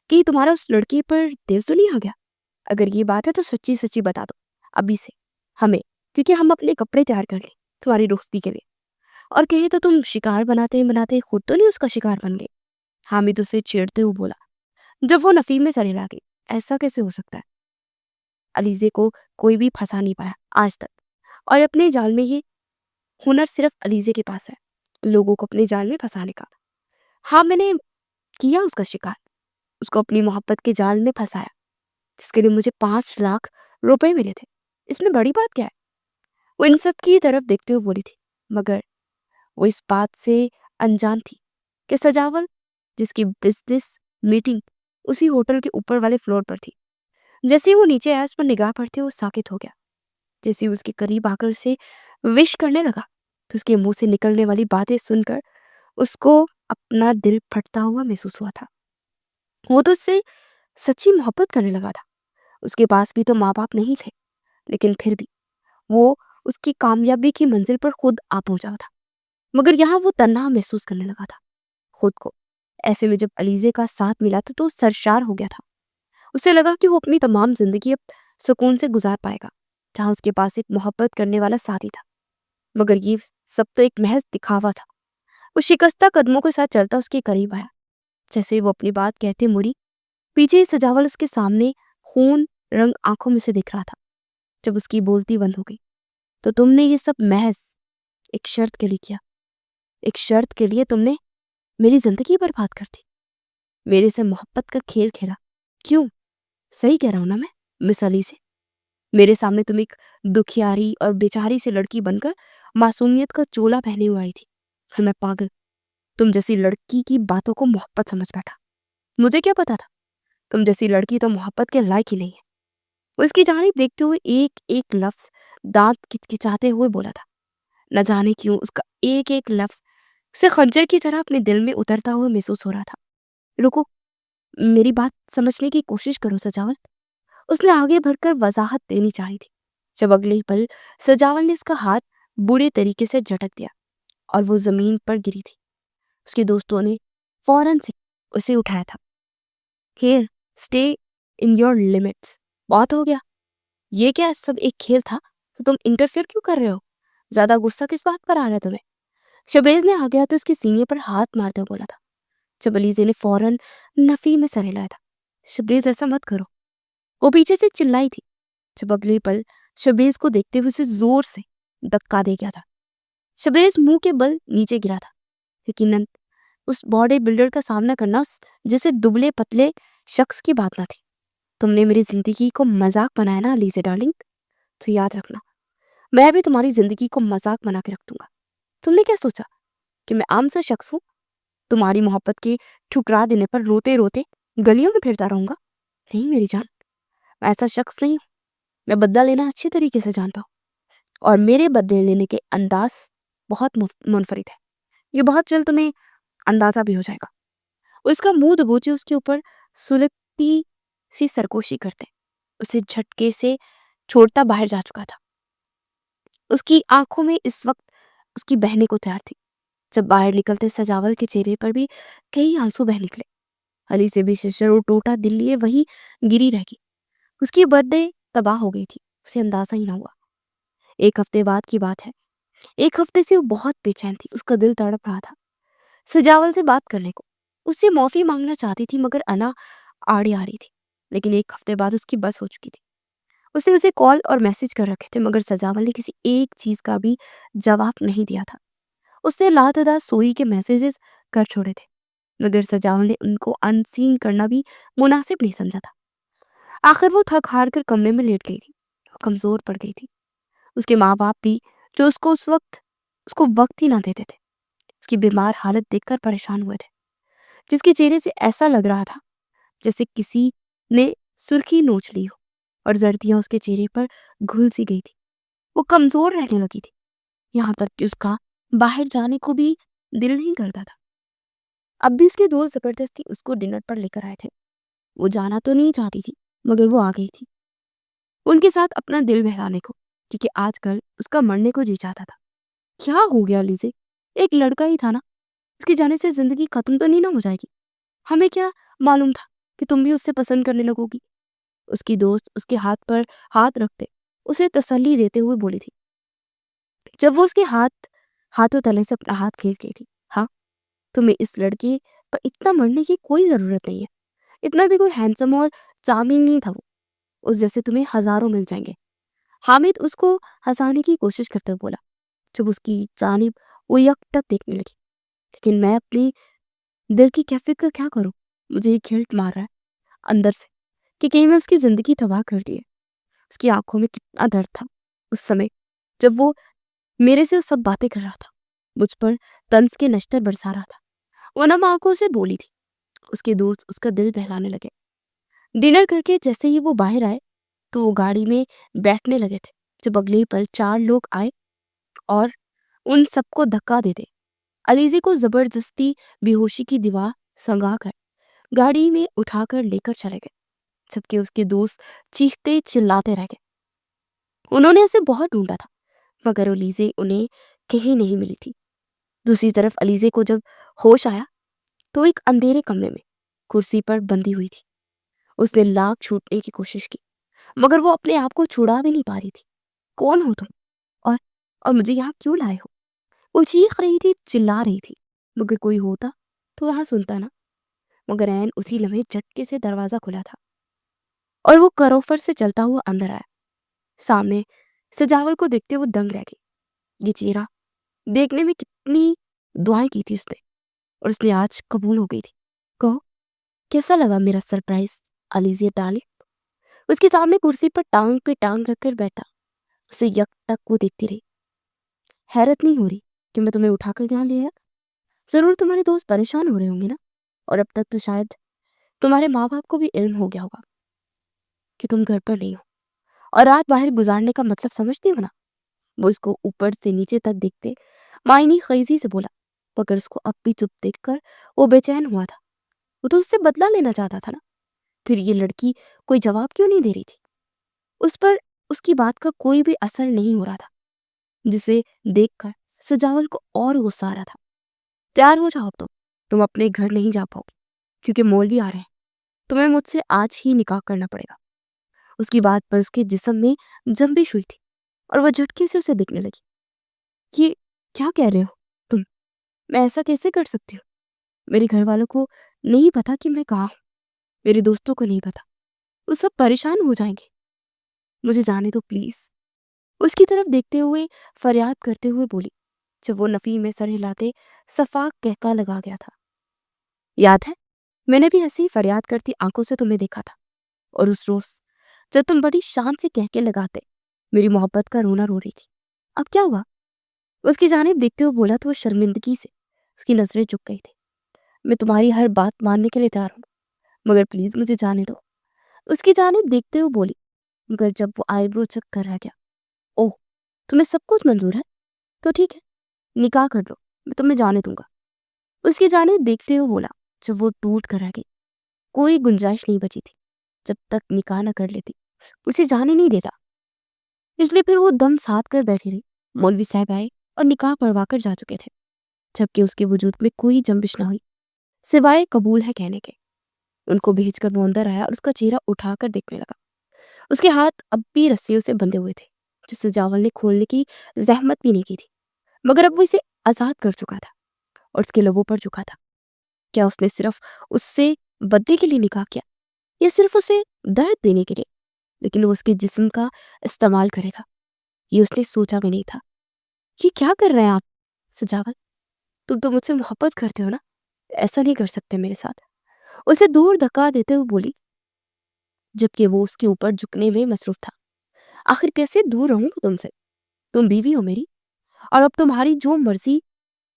کہ تمہارا اس لڑکی پر دل تو نہیں آ گیا؟ اگر یہ بات ہے تو سچی سچی بتا دو ابھی سے ہمیں، کیونکہ ہم اپنے کپڑے تیار کر لیں تمہاری دوستی کے لیے۔ اور کہے تو تم شکار بناتے بناتے خود تو نہیں اس کا شکار بن گئے؟ حامد اسے چھیڑتے ہوئے بولا جب وہ نفیم میں سرے لا گئی۔ ایسا کیسے ہو سکتا ہے؟ علیزے کو کوئی بھی پھنسا نہیں پایا آج تک، اور اپنے جال میں یہ ہنر صرف علیزے کے پاس ہے، لوگوں کو اپنے جال میں پھنسانے کا۔ ہاں میں نے کیا اس کا شکار، اس کو اپنی محبت کے جال میں پھنسایا جس کے لیے مجھے 5 لاکھ روپے ملے تھے۔ اس میں بڑی بات کیا ہے؟ وہ ان سب کی طرف دیکھتے ہوئے بولی تھی، مگر وہ اس بات سے انجان تھی کہ سجاول جس کی بزنس میٹنگ اسی ہوٹل کے اوپر والے فلور پر تھی، جیسے وہ نیچے آیا اس پر نگاہ پڑتے وہ ساکت ہو گیا۔ جیسے اس کے قریب آ کر اسے وش کرنے لگا تو اس کے منہ سے نکلنے والی باتیں سن کر اس کو اپنا دل پھٹتا ہوا محسوس ہوا تھا۔ وہ تو اس سے سچی محبت کرنے لگا تھا۔ اس کے پاس بھی تو ماں باپ نہیں تھے، لیکن پھر بھی وہ اس کی کامیابی کی منزل پر خود آ پہنچا تھا، مگر یہاں وہ تنہا محسوس کرنے لگا تھا خود کو۔ ایسے میں جب علیزے کا ساتھ ملا تھا تو وہ سرشار ہو گیا تھا۔ اسے لگا کہ وہ اپنی تمام زندگی اب سکون سے گزار پائے گا جہاں اس کے پاس ایک محبت کرنے والا ساتھی تھا، مگر یہ سب تو ایک محض دکھاوا تھا۔ وہ شکستہ قدموں کے ساتھ چلتا اس کے قریب آیا، جیسے وہ اپنی بات کہتے مڑی، پیچھے سجاول اس کے سامنے خون رنگ آنکھوں میں سے دکھ رہا تھا۔ جب اس کی بولتی بند ہو گئی، تو تم نے یہ سب محض ایک شرط کے لیے کیا، ایک شرط کے لیے تم نے میری زندگی برباد کر دی، میرے سے محبت کا کھیل کھیلا۔ کیوں؟ صحیح کہہ رہا ہوں نا میں مس علی سے؟ میرے سامنے تم ایک دکھیاری اور بیچاری سے لڑکی بن کر معصومیت کا چولا پہنے ہوئے آئی تھی۔ میں پاگل تم جیسی لڑکی کی باتوں کو محبت سمجھ بیٹھا، مجھے کیا پتا تھا تم جیسی لڑکی تو محبت کے لائق ہی نہیں ہے۔ وہ اس کی جانب دیکھتے ہوئے ایک ایک لفظ دانت کچکچاتے ہوئے بولا تھا۔ نہ جانے کیوں اس کا ایک ایک لفظ اسے خنجر کی طرح اپنے دل میں اترتا ہوا محسوس ہو رہا تھا۔ رکو، میری بات سمجھنے کی کوشش کرو سجاول، اس نے آگے بڑھ کر وضاحت دینی چاہی تھی، جب اگلے ہی پل سجاول نے اس کا ہاتھ برے طریقے سے جھٹک دیا اور وہ زمین پر گری تھی۔ اس کے دوستوں نے فوراً سے اسے اٹھایا تھا۔ Here stay in your limits, بہت ہو گیا، یہ کیا سب ایک کھیل تھا تو تم انٹرفیئر کیوں کر رہے ہو؟ زیادہ غصہ کس بات پر آ رہا ہے تمہیں؟ شبریز نے آ گیا تو اس کے سینے پر ہاتھ مارتے ہوئے بولا تھا، جب علیزے نے فوراً نفی میں سر ہلایا تھا۔ شبریز ایسا مت کرو، وہ پیچھے سے چلائی تھی۔ جب اگلے پل شبریز کو دیکھتے ہوئے اسے زور سے دھکا دے گیا تھا۔ شبریز منہ کے بل نیچے گرا تھا۔ یقیناً اس باڈی بلڈر کا سامنا کرنا اس جیسے دبلے پتلے شخص کی بات نہ تھی۔ تم نے میری زندگی کو مذاق بنایا نا علیزے ڈارلنگ، تو یاد رکھنا میں بھی تمہاری زندگی کو مذاق بنا کے رکھ دوں گا۔ تم نے کیا سوچا کہ میں عام سا شخص ہوں؟ تمہاری محبت کے ٹھکرا دینے پر روتے روتے گلیوں میں پھرتا رہوں گا؟ نہیں میری جان، میں ایسا شخص نہیں ہوں۔ میں بدلہ لینا اچھے طریقے سے جانتا ہوں، اور میرے بدلے لینے کے انداز بہت منفرد ہے۔ یہ بہت جلد تمہیں اندازہ بھی ہو جائے گا۔ اس کا منہ دبوچے اس کے اوپر سلگتی سی سرکوشی کرتے اسے جھٹکے سے چھوڑتا باہر جا چکا تھا۔ اس کی آنکھوں میں اس وقت اس کی بہنے کو تیار تھی۔ جب باہر نکلتے سجاول کے چہرے پر بھی کئی آنسو بہ نکلے۔ علی سے بھی ششر اور ٹوٹا دل لیے وہی گری رہ گئی۔ اس کی برتھ ڈے تباہ ہو گئی تھی، اسے اندازہ ہی نہ ہوا۔ ایک ہفتے بعد کی بات ہے۔ ایک ہفتے سے وہ بہت بے چین تھی، اس کا دل تڑپ رہا تھا سجاول سے بات کرنے کو۔ اس سے معافی مانگنا چاہتی تھی مگر انا آڑی آ رہی تھی، لیکن ایک ہفتے بعد اس کی بس ہو چکی تھی۔ اسے کال اور میسج کر رکھے تھے مگر سجاول نے کسی ایک چیز کا بھی جواب نہیں دیا تھا۔ اس نے لاتعداد سوئی کے میسیجز کر چھوڑے تھے مگر سجاول نے ان کو ان سین کرنا بھی مناسب نہیں سمجھا تھا۔ آخر وہ تھک ہار کر کمرے میں لیٹ گئی تھی، وہ کمزور پڑ گئی تھی۔ اس کے ماں باپ بھی جو اس کو وقت ہی نہ دیتے تھے، اس کی بیمار حالت دیکھ کر پریشان ہوئے تھے، جس کے چہرے سے ایسا لگ رہا تھا جیسے کسی نے سرخی نوچ لی ہو اور زردیاں اس کے چہرے پر گھل سی گئی تھی۔ وہ کمزور رہنے لگی تھی، یہاں تک کہ اس کا باہر جانے کو بھی دل نہیں کرتا تھا۔ اب بھی اس کے دوست زبردستی اس کو ڈنر پر لے کر آئے تھے۔ وہ جانا تو نہیں چاہتی تھی مگر وہ آ گئی تھی ان کے ساتھ اپنا دل بہلانے کو، کیونکہ آج کل اس کا مرنے کو جی چاہتا تھا۔ کیا ہو گیا لیزے؟ ایک لڑکا ہی تھا نا، اس کے جانے سے زندگی ختم تو نہیں نہ ہو جائے گی؟ ہمیں کیا معلوم تھا کہ تم بھی اس سے پسند کرنے لگو گی؟ اس کی دوست اس کے ہاتھ پر ہاتھ رکھتے اسے تسلی دیتے ہوئے بولی تھی، جب وہ اس کے ہاتھوں تلے سے اپنا ہاتھ کھینچ گئی تھی۔ ہاں، تمہیں اس لڑکے پر اتنا مرنے کی کوئی ضرورت نہیں ہے، اتنا بھی کوئی ہینڈسم اور چارمنگ نہیں تھا وہ، اس جیسے تمہیں ہزاروں مل جائیں گے۔ حامد اس کو ہنسانے کی کوشش کرتے ہوئے بولا۔ جب اس کی جانب وہ یک ٹک دیکھنے لگی، لیکن میں اپنی دل کی کیفیت کا کیا کروں؟ مجھے یہ گھلٹ مار رہا ہے اندر سے کہ کہیں میں اس کی زندگی تباہ کر دی ہے۔ اس کی آنکھوں میں کتنا درد تھا اس سمے جب وہ میرے سے سب باتیں کر رہا تھا، مجھ پر طنز کے نشتر برسا رہا تھا۔ وہ نم آنکھوں سے بولی تھی۔ اس کے دوست اس کا دل بہلانے لگے۔ ڈنر کر کے جیسے ہی وہ باہر آئے تو وہ گاڑی میں بیٹھنے لگے تھے جب اگلے پل 4 لوگ آئے اور ان سب کو دھکا دے دے علیزے کو زبردستی بے ہوشی کی دیوار سنگا کر گاڑی میں اٹھا کر لے کر چلے گئے، جبکہ اس کے دوست چیختے چلاتے رہ گئے۔ انہوں نے اسے بہت ڈھونڈا تھا مگر علیزے انہیں کہیں نہیں ملی تھی۔ دوسری طرف علیزے کو جب ہوش آیا تو ایک اندھیرے کمرے میں کرسی پر بندھی ہوئی تھی۔ اس نے لاکھ چھوٹنے کی کوشش کی مگر وہ اپنے آپ کو چھڑا بھی نہیں پا رہی تھی۔ کون ہو تم؟ اور مجھے یہاں کیوں لائے ہو؟ وہ چیخ رہی تھی، چلا رہی تھی، مگر کوئی ہوتا تو وہاں سنتا نا۔ مگر عین اسی لمحے جھٹکے سے دروازہ کھلا تھا اور وہ کروفر سے چلتا ہوا اندر آیا۔ سامنے سجاول کو دیکھتے وہ دنگ رہ گئی۔ یہ چہرہ دیکھنے میں کتنی دعائیں کی تھی اس نے، اور اس نے آج قبول ہو گئی تھی۔ کہو کیسا لگا میرا سرپرائز علیزے ڈالے؟ اس کے سامنے کرسی پر ٹانگ پہ ٹانگ رکھ کر بیٹھا اسے یک تک وہ دیکھتی رہی۔ حیرت نہیں ہو رہی کہ میں تمہیں اٹھا کر یہاں لے آیا؟ ضرور تمہارے دوست پریشان ہو رہے ہوں گے نا، اور اب تک تو شاید تمہارے ماں باپ کو بھی علم ہو گیا ہوگا کہ تم گھر پر نہیں ہو اور رات باہر گزارنے کا مطلب سمجھتی ہو نا۔ وہ اس کو اوپر سے نیچے تک دیکھتے معنی خیزی سے بولا، مگر اس کو اب بھی چپ دیکھ کر وہ بے چین ہوا تھا۔ وہ تو اس سے بدلہ لینا چاہتا تھا نا، پھر یہ لڑکی کوئی جواب کیوں نہیں دے رہی تھی؟ اس پر اس کی بات کا کوئی بھی اثر نہیں ہو رہا تھا۔ جسے دیکھ کر سجاول کو اور غصہ آ رہا تھا۔ تیار ہو جاؤ تم اپنے گھر نہیں جا پاؤ گی کیونکہ مولوی آ رہے ہیں، تمہیں مجھ سے آج ہی نکاح کرنا پڑے گا۔ اس کی بات پر اس کے جسم میں جنبش ہوئی تھی اور وہ جھٹکے سے اسے دیکھنے لگی۔ یہ کیا کہہ رہے ہو تم؟ میں ایسا کیسے کر سکتی ہوں؟ میرے گھر والوں کو نہیں پتا کہ میں کہاں ہوں، میرے دوستوں کو نہیں پتا، وہ سب پریشان ہو جائیں گے، مجھے جانے دو پلیز۔ اس کی طرف دیکھتے ہوئے فریاد کرتے ہوئے بولی، جب وہ نفی میں سر ہلاتے صفاق کہکا لگا گیا تھا۔ یاد ہے میں نے بھی ایسی فریاد کرتی آنکھوں سے تمہیں دیکھا تھا، اور اس روز جب تم بڑی شان سے کہکے لگاتے میری محبت کا رونا رو رہی تھی، اب کیا ہوا؟ اس کی جانب دیکھتے ہوئے بولا تو وہ شرمندگی سے اس کی نظریں جھک گئی تھی۔ میں تمہاری ہر بات ماننے کے لیے تیار ہوں، مگر پلیز مجھے جانے دو۔ اس کی جانب دیکھتے ہوئے بولی، مگر جب وہ آئی برو چک کر رہ گیا۔ اوہ، تمہیں سب کچھ منظور ہے تو ٹھیک ہے، نکاح کر لو، میں تمہیں جانے دوں گا۔ اس کی جانب دیکھتے ہوئے بولا، جب وہ ٹوٹ کر رہ گئی۔ کوئی گنجائش نہیں بچی تھی، جب تک نکاح نہ کر لیتی اسے جانے نہیں دیتا، اس لیے پھر وہ دم ساتھ کر بیٹھی رہی۔ مولوی صاحب آئے اور نکاح پڑھوا کر جا چکے تھے، جبکہ اس کے وجود میں کوئی جنبش نہ ہوئی سوائے قبول ہے کہنے کے۔ ان کو بھیج کر وہ اندر آیا اور اس کا چہرہ اٹھا کر دیکھنے لگا۔ اس کے ہاتھ اب بھی رسیوں سے بندھے ہوئے تھے، جو سجاول نے کھولنے کی زحمت بھی نہیں کی تھی، مگر اب وہ اسے آزاد کر چکا تھا اور اس کے لبوں پر جھکا تھا۔ کیا اس نے صرف اس سے بدلے کے لیے نکاح کیا، یا صرف اسے درد دینے کے لیے؟ لیکن وہ اس کے جسم کا استعمال کرے گا، یہ اس نے سوچا بھی نہیں تھا۔ یہ کیا کر رہے ہیں آپ سجاول؟ تم تو مجھ سے محبت کرتے ہو نا، ایسا نہیں کر سکتے میرے ساتھ۔ اسے دور دھکا دیتے ہوئے بولی، جبکہ وہ اس کے اوپر جھکنے میں مصروف تھا۔ آخر کیسے دور رہوں تم سے؟ تم بیوی ہو میری، اور اب تمہاری جو مرضی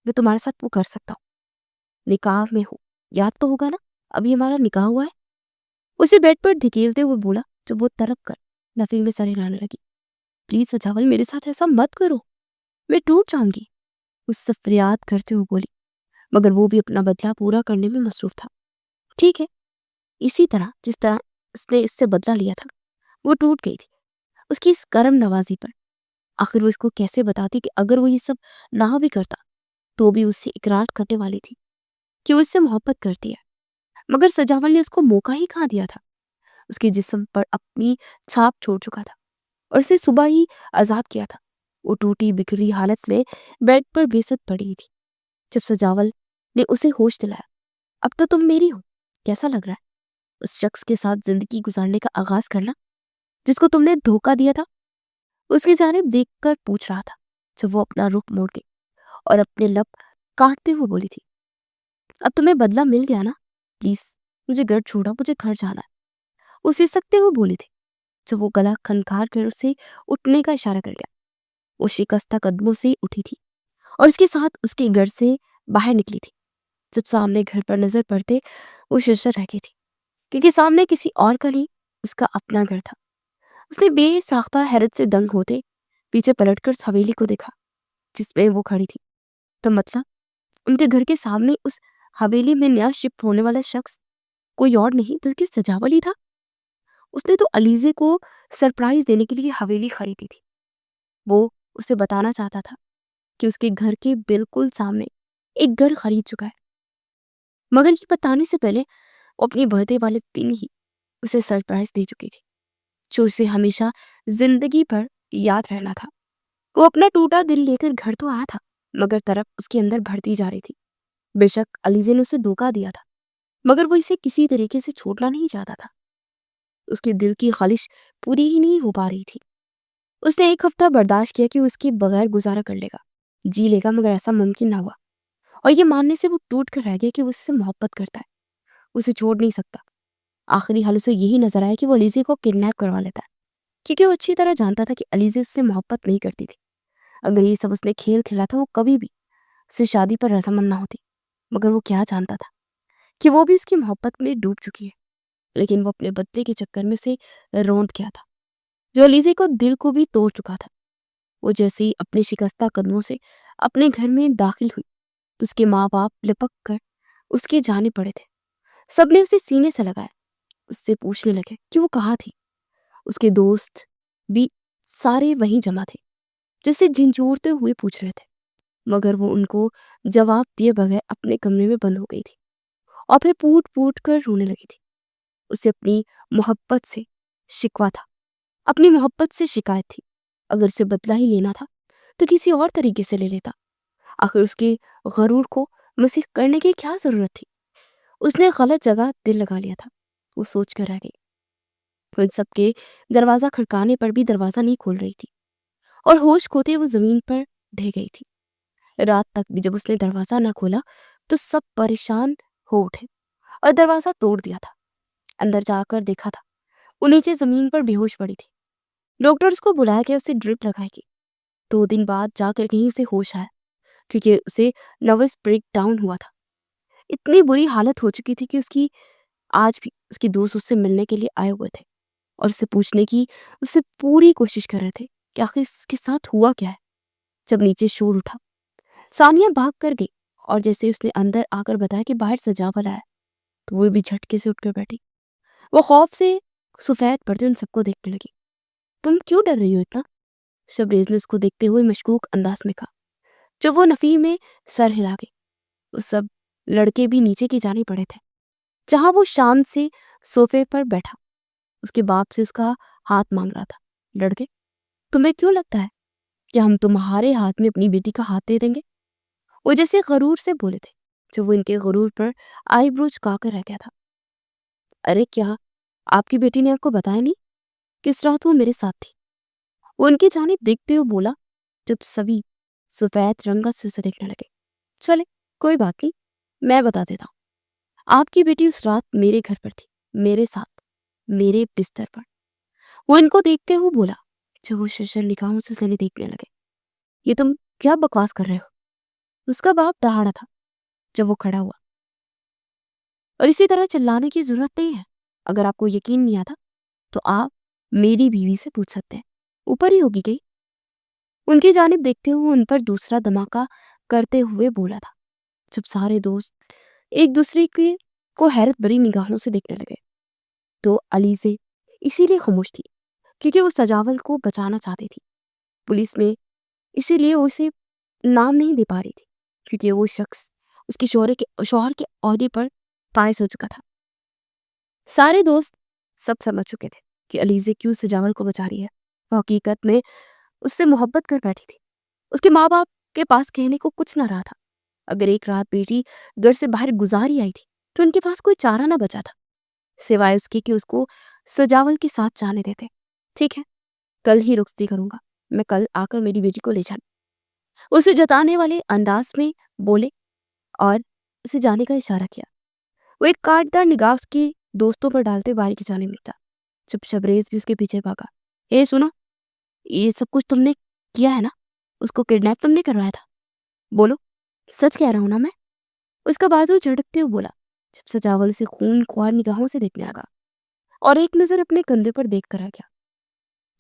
میں تمہارے ساتھ وہ کر سکتا ہوں۔ نکاح میں ہو، یاد تو ہوگا نا ابھی ہمارا نکاح ہوا ہے۔ اسے بیڈ پر دھکیلتے ہوئے بولا، جب وہ تڑپ کر نفی میں سر ہلانے لگی۔ پلیز سجاول، میرے ساتھ ایسا مت کرو، میں ٹوٹ جاؤں گی۔ اس سے فریاد کرتے ہوئے بولی، مگر وہ بھی اپنا بدلہ پورا کرنے میں مصروف تھا۔ ٹھیک ہے، اسی طرح جس طرح اس نے اس سے بدلہ لیا تھا۔ وہ ٹوٹ گئی تھی اس کی اس کرم نوازی پر۔ آخر وہ اس کو کیسے بتاتی کہ اگر وہ یہ سب نہ بھی کرتا تو بھی اس سے اقرار کرنے والی تھی کہ وہ اس سے محبت کرتی ہے۔ مگر سجاول نے اس کو موقع ہی کہاں دیا تھا، اس کے جسم پر اپنی چھاپ چھوڑ چکا تھا اور اسے صبح ہی آزاد کیا تھا۔ وہ ٹوٹی بکھری حالت میں بیڈ پر بے ست پڑی تھی جب سجاول نے اسے ہوش دلایا۔ اب تو تم میری ہو، کیسا لگ رہا ہے اس شخص کے ساتھ زندگی گزارنے کا آغاز کرنا جس کو تم نے دھوکہ دیا تھا؟ اس کی جانب دیکھ کر پوچھ رہا تھا، جب وہ اپنا رخ موڑ گئی اور اپنے لب کاٹتے ہوئے بولی تھی، اب تمہیں بدلہ مل گیا نا، پلیز مجھے گھر چھوڑا، مجھے گھر جانا ہے۔ اسے سکتے ہوئے بولی تھی جب وہ گلا کھنکھار کر اسے اٹھنے کا اشارہ کر گیا۔ وہ شکستہ قدموں سے اٹھی تھی اور اس کے ساتھ اس کے گھر سے باہر نکلی تھی۔ جب سامنے گھر پر نظر پڑتے وہ شرشر رہ گئی تھی، کیونکہ سامنے کسی اور کا نہیں، اس کا اپنا گھر تھا۔ اس نے بے ساختہ حیرت سے دنگ ہوتے پیچھے پلٹ کر اس حویلی کو دیکھا جس میں وہ کھڑی تھی۔ تو مطلب ان کے گھر کے سامنے اس حویلی میں نیا شفٹ ہونے والا شخص کوئی اور نہیں بلکہ سجاول ہی تھا۔ اس نے تو علیزے کو سرپرائز دینے کے لیے حویلی خریدی تھی۔ وہ اسے بتانا چاہتا تھا کہ اس کے گھر کے بالکل سامنے ایک گھر خرید چکا ہے، مگر یہ بتانے سے پہلے وہ اپنی برتھڈے والے دن ہی اسے سرپرائز دے چکی تھی، جو اسے ہمیشہ زندگی پر یاد رہنا تھا۔ وہ اپنا ٹوٹا دل لے کر گھر تو آیا تھا، مگر طرف اس کے اندر بڑھتی جا رہی تھی۔ بے شک علیزے نے اسے دھوکہ دیا تھا، مگر وہ اسے کسی طریقے سے چھوڑنا نہیں چاہتا تھا۔ اس کے دل کی خواہش پوری ہی نہیں ہو پا رہی تھی۔ اس نے ایک ہفتہ برداشت کیا کہ وہ اس کے بغیر گزارا کر لے گا، جی لے گا، مگر ایسا ممکن نہ ہوا، اور یہ ماننے سے وہ ٹوٹ کر رہ گیا کہ وہ اس سے محبت کرتا ہے، اسے چھوڑ نہیں سکتا۔ آخری حال اسے یہی نظر آیا کہ وہ علیزے کو کڈنیپ کروا لیتا ہے، کیونکہ وہ اچھی طرح جانتا تھا کہ علیزے اس سے محبت نہیں کرتی تھی۔ اگر یہ سب اس نے کھیل کھیلا تھا وہ کبھی بھی اس سے شادی پر رضامند نہ ہوتی، مگر وہ کیا جانتا تھا کہ وہ بھی اس کی محبت میں ڈوب چکی ہے۔ لیکن وہ اپنے بدلے کے چکر میں اسے روند کیا تھا، جو علیزے کو دل کو بھی توڑ چکا تھا۔ وہ جیسے ہی اپنے شکستہ قدموں سے اپنے گھر میں داخل ہوئی تو اس کے ماں باپ لپک کر اس کے جانے پڑے تھے۔ سب نے اسے سینے سے لگایا، اس سے پوچھنے لگے کہ وہ کہاں تھی۔ اس کے دوست بھی سارے وہیں جمع تھے، جیسے جھنجھوڑتے ہوئے پوچھ رہے تھے، مگر وہ ان کو جواب دیے بغیر اپنے کمرے میں بند ہو گئی تھی اور پھر پوٹ پوٹ کر رونے لگی تھی۔ اسے اپنی محبت سے شکوہ تھا، اپنی محبت سے شکایت تھی۔ اگر اسے بدلہ ہی لینا تھا تو کسی اور طریقے سے لے لیتا، آخر اس کے غرور کو مسیح کرنے کی کیا ضرورت تھی؟ اس نے غلط جگہ دل لگا لیا تھا، وہ سوچ کر رہ گئی۔ ان سب کے دروازہ کھڑکانے پر بھی دروازہ نہیں کھول رہی تھی اور ہوش کھوتے وہ زمین پر ڈھہ گئی تھی۔ رات تک بھی جب اس نے دروازہ نہ کھولا تو سب پریشان ہو اٹھے اور دروازہ توڑ دیا تھا۔ اندر جا کر دیکھا تھا وہ نیچے زمین پر بے ہوش پڑی تھی۔ ڈاکٹر اس کو بلایا کہ اسے ڈرپ لگائے گی۔ 2 دن بعد جا کر کہیں اسے ہوش آیا، کیونکہ اسے نروس بریک ڈاؤن ہوا تھا۔ اتنی بری حالت ہو چکی تھی کہ آج بھی اس کے دوست اس سے ملنے کے لیے آئے ہوئے تھے اور اسے پوچھنے کی اس سے پوری کوشش کر رہے تھے کہ آخر اس کے ساتھ ہوا کیا ہے۔ جب نیچے شور اٹھا، ثانیہ بھاگ کر گئی اور جیسے اس نے اندر آ کر بتایا کہ باہر سجاول آیا تو وہ بھی جھٹکے سے اٹھ کر بیٹھی۔ وہ خوف سے سفید پڑتے ان سب کو دیکھنے لگی۔ تم کیوں ڈر رہی ہو اتنا؟ شبریز نے اس کو دیکھتے ہوئے مشکوک انداز میں کہا۔ جب وہ نفی میں سر ہلا گئی، وہ سب لڑکے بھی نیچے کی جانب پڑے تھے جہاں وہ شان سے صوفے پر بیٹھا اس کے باپ سے اس کا ہاتھ مانگ رہا تھا۔ لڑکے، تمہیں کیوں لگتا ہے کہ ہم تمہارے ہاتھ میں اپنی بیٹی کا ہاتھ دے دیں گے؟ وہ جیسے غرور سے بولے تھے جب وہ ان کے غرور پر آئی برو جھکا کر رہ گیا تھا۔ ارے کیا آپ کی بیٹی نے آپ کو بتایا نہیں؟ کس رات وہ میرے ساتھ تھی؟ وہ ان کی جانب دیکھتے ہوئے بولا جب سبھی سفید رنگت سے اسے دیکھنے لگے۔ چلے کوئی بات نہیں، میں بتا دیتا ہوں۔ آپ کی بیٹی اس رات میرے گھر پر تھی، میرے ساتھ، میرے بستر پر۔ وہ ان کو دیکھتے ہوئے بولا جب وہ شرشر نگاہوں سے اسے دیکھنے لگے۔ یہ تم کیا بکواس کر رہے ہو؟ اس کا باپ دہاڑا تھا جب وہ کھڑا ہوا۔ اور اسی طرح چلانے کی ضرورت نہیں ہے۔ اگر آپ کو یقین نہیں آتا تو آپ میری بیوی سے پوچھ سکتے ہیں، اوپر ہی ہوگی گئی۔ ان کی جانب دیکھتے ہوئے ان پر دوسرا دھماکہ کرتے ہوئے بولا تھا۔ جب سارے دوست ایک دوسرے کو حیرت بری نگاہوں سے دیکھنے لگے تو علیزے اسی لیے خاموش تھی کیونکہ وہ سجاول کو بچانا چاہتی تھی۔ پولیس میں اسی لیے وہ اسے نام نہیں دے پا رہی تھی کیونکہ وہ شخص اس کے شوہر کے عہدے پر فائز ہو چکا تھا۔ سارے دوست سب سمجھ چکے تھے کہ علیزے کیوں سجاول کو بچا رہی ہے۔ وہ حقیقت میں اس سے محبت کر بیٹھی تھی۔ اس کے ماں باپ کے پاس کہنے کو کچھ نہ رہا تھا۔ اگر ایک رات بیٹی گھر سے باہر گزاری آئی تھی تو ان کے پاس کوئی چارہ نہ بچا تھا سوائے اس کے کہ اس کو سجاول کے ساتھ جانے دیتے۔ ٹھیک ہے، کل ہی رخصتی کروں گا، میں کل آ کر میری بیٹی کو لے جانا، اسے جتانے والے انداز میں بولے اور اسے جانے کا اشارہ کیا۔ وہ ایک کاٹدار نگاہ اس کے دوستوں پر ڈالتے باری کی جانے ملتا جب شبریز بھی اس کے پیچھے بھاگا۔ اے سنو، یہ سب کچھ تم نے کیا ہے نا؟ اس کو کڈنیپ تم نے کروایا تھا؟ بولو، سچ کہہ رہا ہوں نا میں؟ اس کا بازو جھڑکتے ہوئے بولا جب سجاول اسے خون خوار نگاہوں سے دیکھنے لگا اور ایک نظر اپنے کندھے پر دیکھ کر آ گیا۔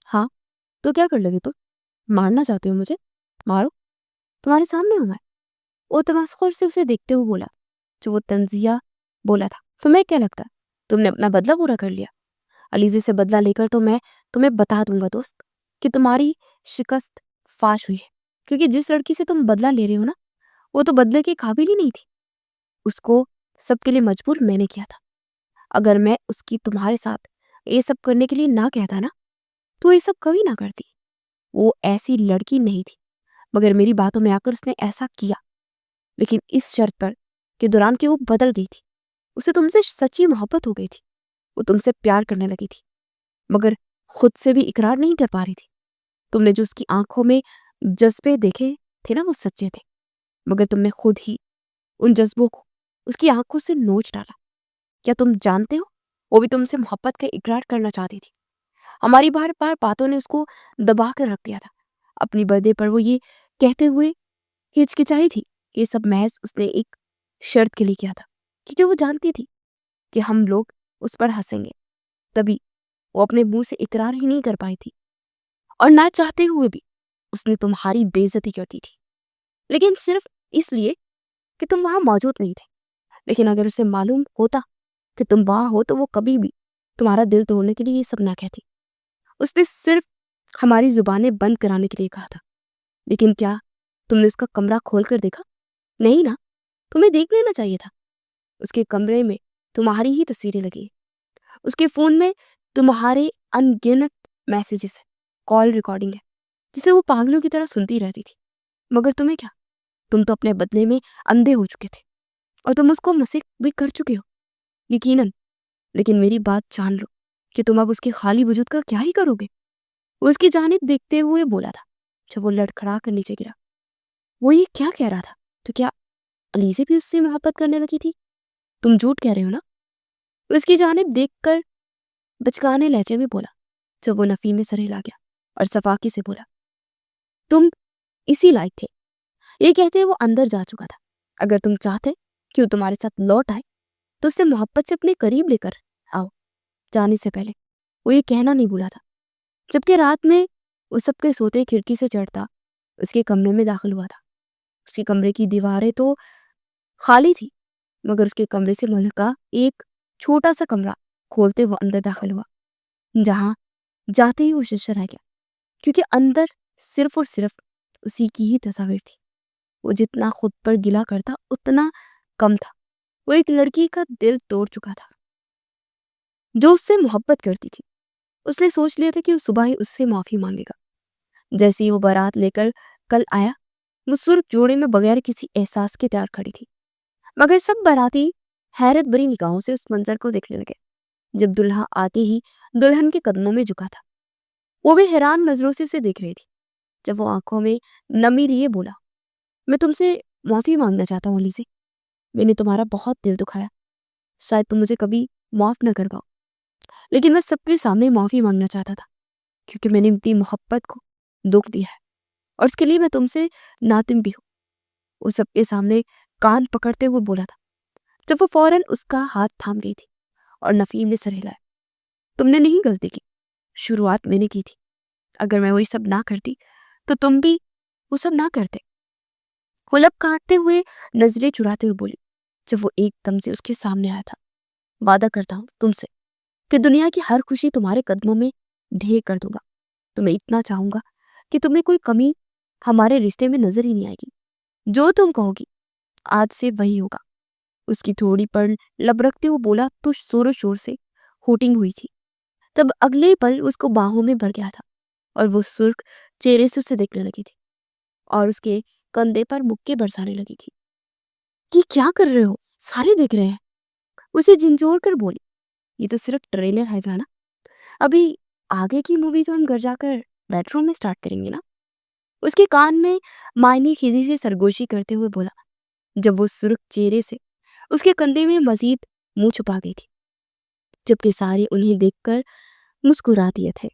ہاں تو کیا کر لگے تم؟ مارنا چاہتے ہو مجھے؟ مارو، تمہارے سامنے ہوں میں۔ وہ تمسخر سے اسے دیکھتے ہوئے بولا جو وہ طنزیہ بولا تھا۔ تمہیں کیا لگتا ہے تم نے اپنا بدلہ پورا کر لیا؟ علیزے سے بدلہ لے کر تو میں تمہیں بتا دوں گا دوست کہ تمہاری شکست فاش ہوئی ہے، کیونکہ جس لڑکی سے تم بدلہ لے رہے ہو نا وہ تو بدلے کے قابل ہی نہیں تھی۔ اس کو سب کے لیے مجبور میں نے کیا تھا۔ اگر میں اس کی تمہارے ساتھ یہ سب کرنے کے لیے نہ کہتا نا تو یہ سب کبھی نہ کرتی۔ وہ ایسی لڑکی نہیں تھی، مگر میری باتوں میں آ کر اس نے ایسا کیا، لیکن اس شرط پر کہ دوران کہ وہ بدل گئی تھی۔ اسے تم سے سچی محبت ہو گئی تھی، وہ تم سے پیار کرنے لگی تھی، مگر خود سے بھی اقرار نہیں کر پا رہی تھی۔ تم نے جو اس کی آنکھوں میں جذبے دیکھے تھے نا وہ سچے تھے، مگر تم نے خود ہی ان جذبوں کو اس کی آنکھوں سے نوچ ڈالا۔ کیا تم جانتے ہو وہ بھی تم سے محبت کا اقرار کرنا چاہتی تھی۔ ہماری بار بار باتوں نے اس کو دبا کر رکھ دیا تھا۔ اپنی برتھڈے پر وہ یہ کہتے ہوئے ہچکچائی تھی یہ سب محض اس نے ایک شرط کے لیے کیا تھا، کیونکہ وہ جانتی تھی کہ ہم لوگ اس پر ہنسیں گے، تبھی وہ اپنے منہ سے اقرار ہی نہیں کر پائی تھی، اور نہ چاہتے ہوئے بھی اس نے تمہاری بے عزتی کر دی تھی، لیکن صرف اس لیے کہ تم وہاں موجود نہیں تھے۔ لیکن اگر اسے معلوم ہوتا کہ تم وہاں ہو تو وہ کبھی بھی تمہارا دل توڑنے کے لیے یہ سب نہ کہتی۔ اس نے صرف ہماری زبانیں بند کرانے کے لیے کہا تھا۔ لیکن کیا تم نے اس کا کمرہ کھول کر دیکھا؟ نہیں نا، تمہیں دیکھ لینا چاہیے تھا۔ اس کے کمرے میں تمہاری ہی تصویریں لگی ہیں، اس کے فون میں تمہارے ان گنت میسیجز ہیں، کال ریکارڈنگ ہے جسے وہ پاگلوں کی طرح سنتی رہتی تھی۔ مگر تمہیں کیا؟ تم تو اپنے بدلے میں اندھے ہو چکے تھے اور تم اس کو مسخ بھی کر چکے ہو، یقیناً۔ لیکن میری بات جان لو کہ تم اب اس کے خالی وجود کا کیا ہی کرو گے؟ وہ اس کی جانب دیکھتے ہوئے بولا تھا جب وہ لڑکھڑا کر نیچے گرا۔ وہ یہ کیا کہہ رہا تھا؟ تو کیا علیزے بھی اس سے محبت کرنے لگی تھی؟ تم جھوٹ کہہ رہے ہو نا؟ وہ اس کی جانب دیکھ کر بچکانے لہجے میں بولا جب وہ نفی میں سر ہلا گیا، اور صفاقی سے بولا، تم اسی لائق تھے۔ یہ کہتے وہ اندر جا چکا تھا۔ اگر تم چاہتے کہ وہ تمہارے ساتھ لوٹ آئے تو اس سے محبت سے اپنے قریب لے کر آؤ۔ جانے سے پہلے وہ یہ کہنا نہیں بھولا تھا جبکہ رات میں وہ سب کے سوتے کھڑکی سے چڑھتا اس کے کمرے میں داخل ہوا تھا۔ اس کے کمرے کی دیواریں تو خالی تھی، مگر اس کے کمرے سے ملکہ ایک چھوٹا سا کمرہ کھولتے وہ اندر داخل ہوا، جہاں جاتے ہی وہ شرشر رہ گیا، کیونکہ اندر صرف اور صرف اسی کی ہی تصاویر تھی۔ وہ جتنا خود پر گلا کرتا اتنا کم تھا۔ وہ ایک لڑکی کا دل توڑ چکا تھا جو اس سے محبت کرتی تھی۔ اس نے سوچ لیا تھا کہ وہ صبح ہی اس سے معافی مانگے گا۔ جیسے ہی وہ بارات لے کر کل آیا، وہ سرخ جوڑے میں بغیر کسی احساس کے تیار کھڑی تھی، مگر سب باراتی حیرت بری نگاہوں سے اس منظر کو دیکھنے لگے۔ جب دلہا آتے ہی دلہن کے قدموں میں جھکا تھا، وہ بھی حیران نظروں سے اسے دیکھ رہی تھی۔ جب وہ آنکھوں میں نمی لیے بولا، میں تم سے معافی مانگنا چاہتا ہوں علیزے، میں نے تمہارا بہت دل دکھایا، شاید تم مجھے کبھی معاف نہ کر پاؤ، لیکن میں سب کے سامنے معافی مانگنا چاہتا تھا کیونکہ میں نے اپنی محبت کو دکھ دیا ہے، اور اس کے لیے میں تم سے نادم بھی ہوں۔ وہ سب کے سامنے کان پکڑتے ہوئے بولا تھا جب وہ فوراً اس کا ہاتھ تھام گئی تھی اور نفی میں سر ہلایا، تم نے نہیں غلطی کی، شروعات میں نے کی تھی۔ اگر میں وہی سب نہ کرتی تو تم بھی وہ سب نہ کرتے۔ وہ لب کاٹتے ہوئے نظریں چراتے ہوئے بولی جب وہ ایک دم سے اس کے سامنے آیا تھا، وعدہ کرتا ہوں تم سے کہ دنیا کی ہر خوشی تمہارے قدموں میں ڈھیر کر دوں گا۔ تمہیں اتنا چاہوں گا کہ تمہیں کوئی کمی ہمارے رشتے میں نظر ہی نہیں آئے گی۔ جو تم کہو گی آج سے وہی ہوگا۔ اس کی تھوڑی پر لب رکھتے ہوئے بولا تو زور و شور سے ہوٹنگ ہوئی تھی۔ تب اگلے پل اس کو باہوں میں بھر گیا تھا اور وہ سرخ چہرے سے اسے دیکھنے لگی تھی اور اس کے کندھے پر مکے برسانے لگی تھی۔ کہ کیا کر رہے ہو؟ سارے دیکھ رہے ہیں۔ اسے جھنجھوڑ کر بولی، یہ تو صرف ٹریلر ہے جانا، ابھی آگے کی مووی تو ہم گھر جا کر بیڈ روم میں سٹارٹ کریں گے نا۔ اس کے کان میں معنی خیزی سے سرگوشی کرتے ہوئے بولا جب وہ سرخ چہرے سے اس کے کندھے میں مزید منہ چھپا گئی تھی، جبکہ سارے انہیں دیکھ کر مسکرا دیے تھے۔